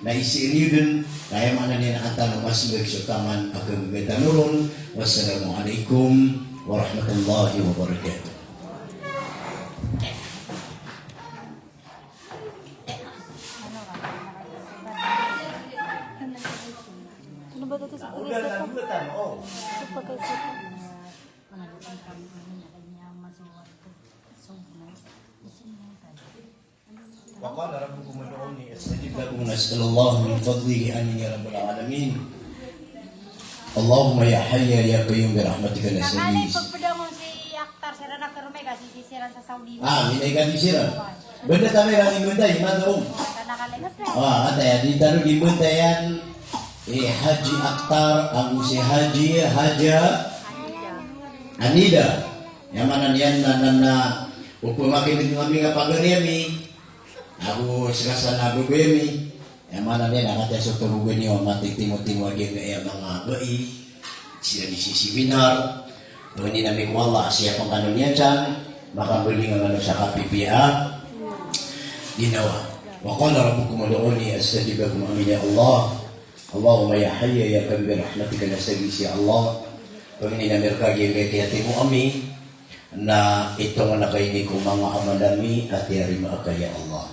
na isi niyo dun kaya mana niya nakatanong mas magsotaman pagkagagatanon. Wassalamualaikum warahmatullahi wabarakatuh. Ano ba ito sa Ugal na butan, oh. Sa pagkasito? وقال ربكم ادعوني استجب لكم نسأل الله من فضله آمين يا رب العالمين. اللهم يا حي يا قيوم برحمتك نستغيث. Pagpadamon si aktar sira na karume kasi sisiran sa Saudi. Minay ka di sira. Benda kami lang imunta, imadong. Nakalimas na. Ataya di taruh imunta yan. Haji Akhtar, ang si Haji Haja Anida. Yang mana niyan na upumakin kami nga pagariami. Aku serasa na bubemi. Yang mana niya nakataya sa turugan niyo matitimot-timot yung mga bai. Sila di sisi binar. Doon ni namin wala siya pang ano niya dyan. Makabuli nga ano sa KPPA. Ginawa. Waqala rabbukum ud'uni astajib lakum amin ya Allah. Allahumma ya hayya ya qayyum bi rahmatika nastaghis ya Allah. Pagini na merkagi kayati mo amin na itong nakaini ko mga amalami at yarima ka ya Allah.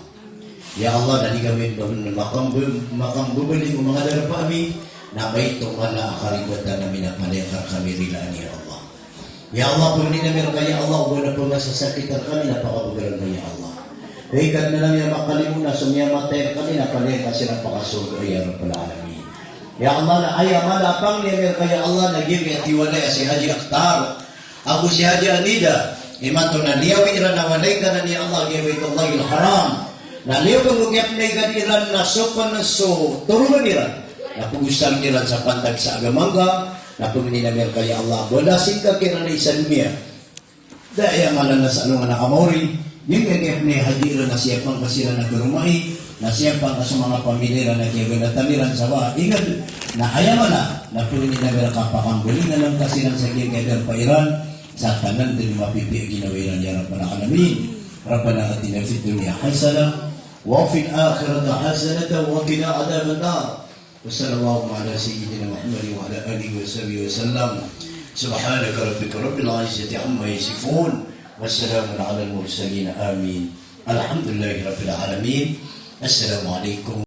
Ya Allah, dari kami makam bubali mo mga darapa amin na may itong ala akaribatan namin na palekar kami rilaan ya Allah. Ya Allah, pagini na merkagi ya Allah, buwan na po nasasakitan kami napakabagalan mo ya Allah. Ikat na lang yung makalimuna sumiyamatay kami na palekar silang pakasurga ya Rabbal Alamin. Ya Allah na ay amalapang niya kaya Allah naging at iwalay si Haji Akhtar Ako si Haji Anida, imato na liyaw iran na walay ka na ni Allah, gawin Allahil haram. Na liyaw kang lugyap na ikan iran na sopa na so, turunan iran. Napugusan iran sa pantag sa agamangga, napuminamir kaya Allah. Wala singka kira na isa dunia. Dahil ang malang na sa anong anak amori, yung gagap ni Haji iran na siya pang kasira na turumahi, na siya pang sa mga pamilya na kiyagulatan sa ba. Ingat, na ayaw na, napuminamir kapakambuling na lang kasira sa kiyagulatan pa iran, sa tanan din mapipi ginawiran niya Rabbana alamin. Rabbana atina fid dunya hasanah wa fil akhirati hasanah wa qina adzaban nar. Wassallallahu ala sayyidina Muhammad wa ala alihi wa sahbihi wasallam. Subhanaka rabbika rabbil izzati amma yasifun. Wassalamun ala al mursalin. Amin. Alhamdulillahi rabbil alamin. Assalamu alaikum.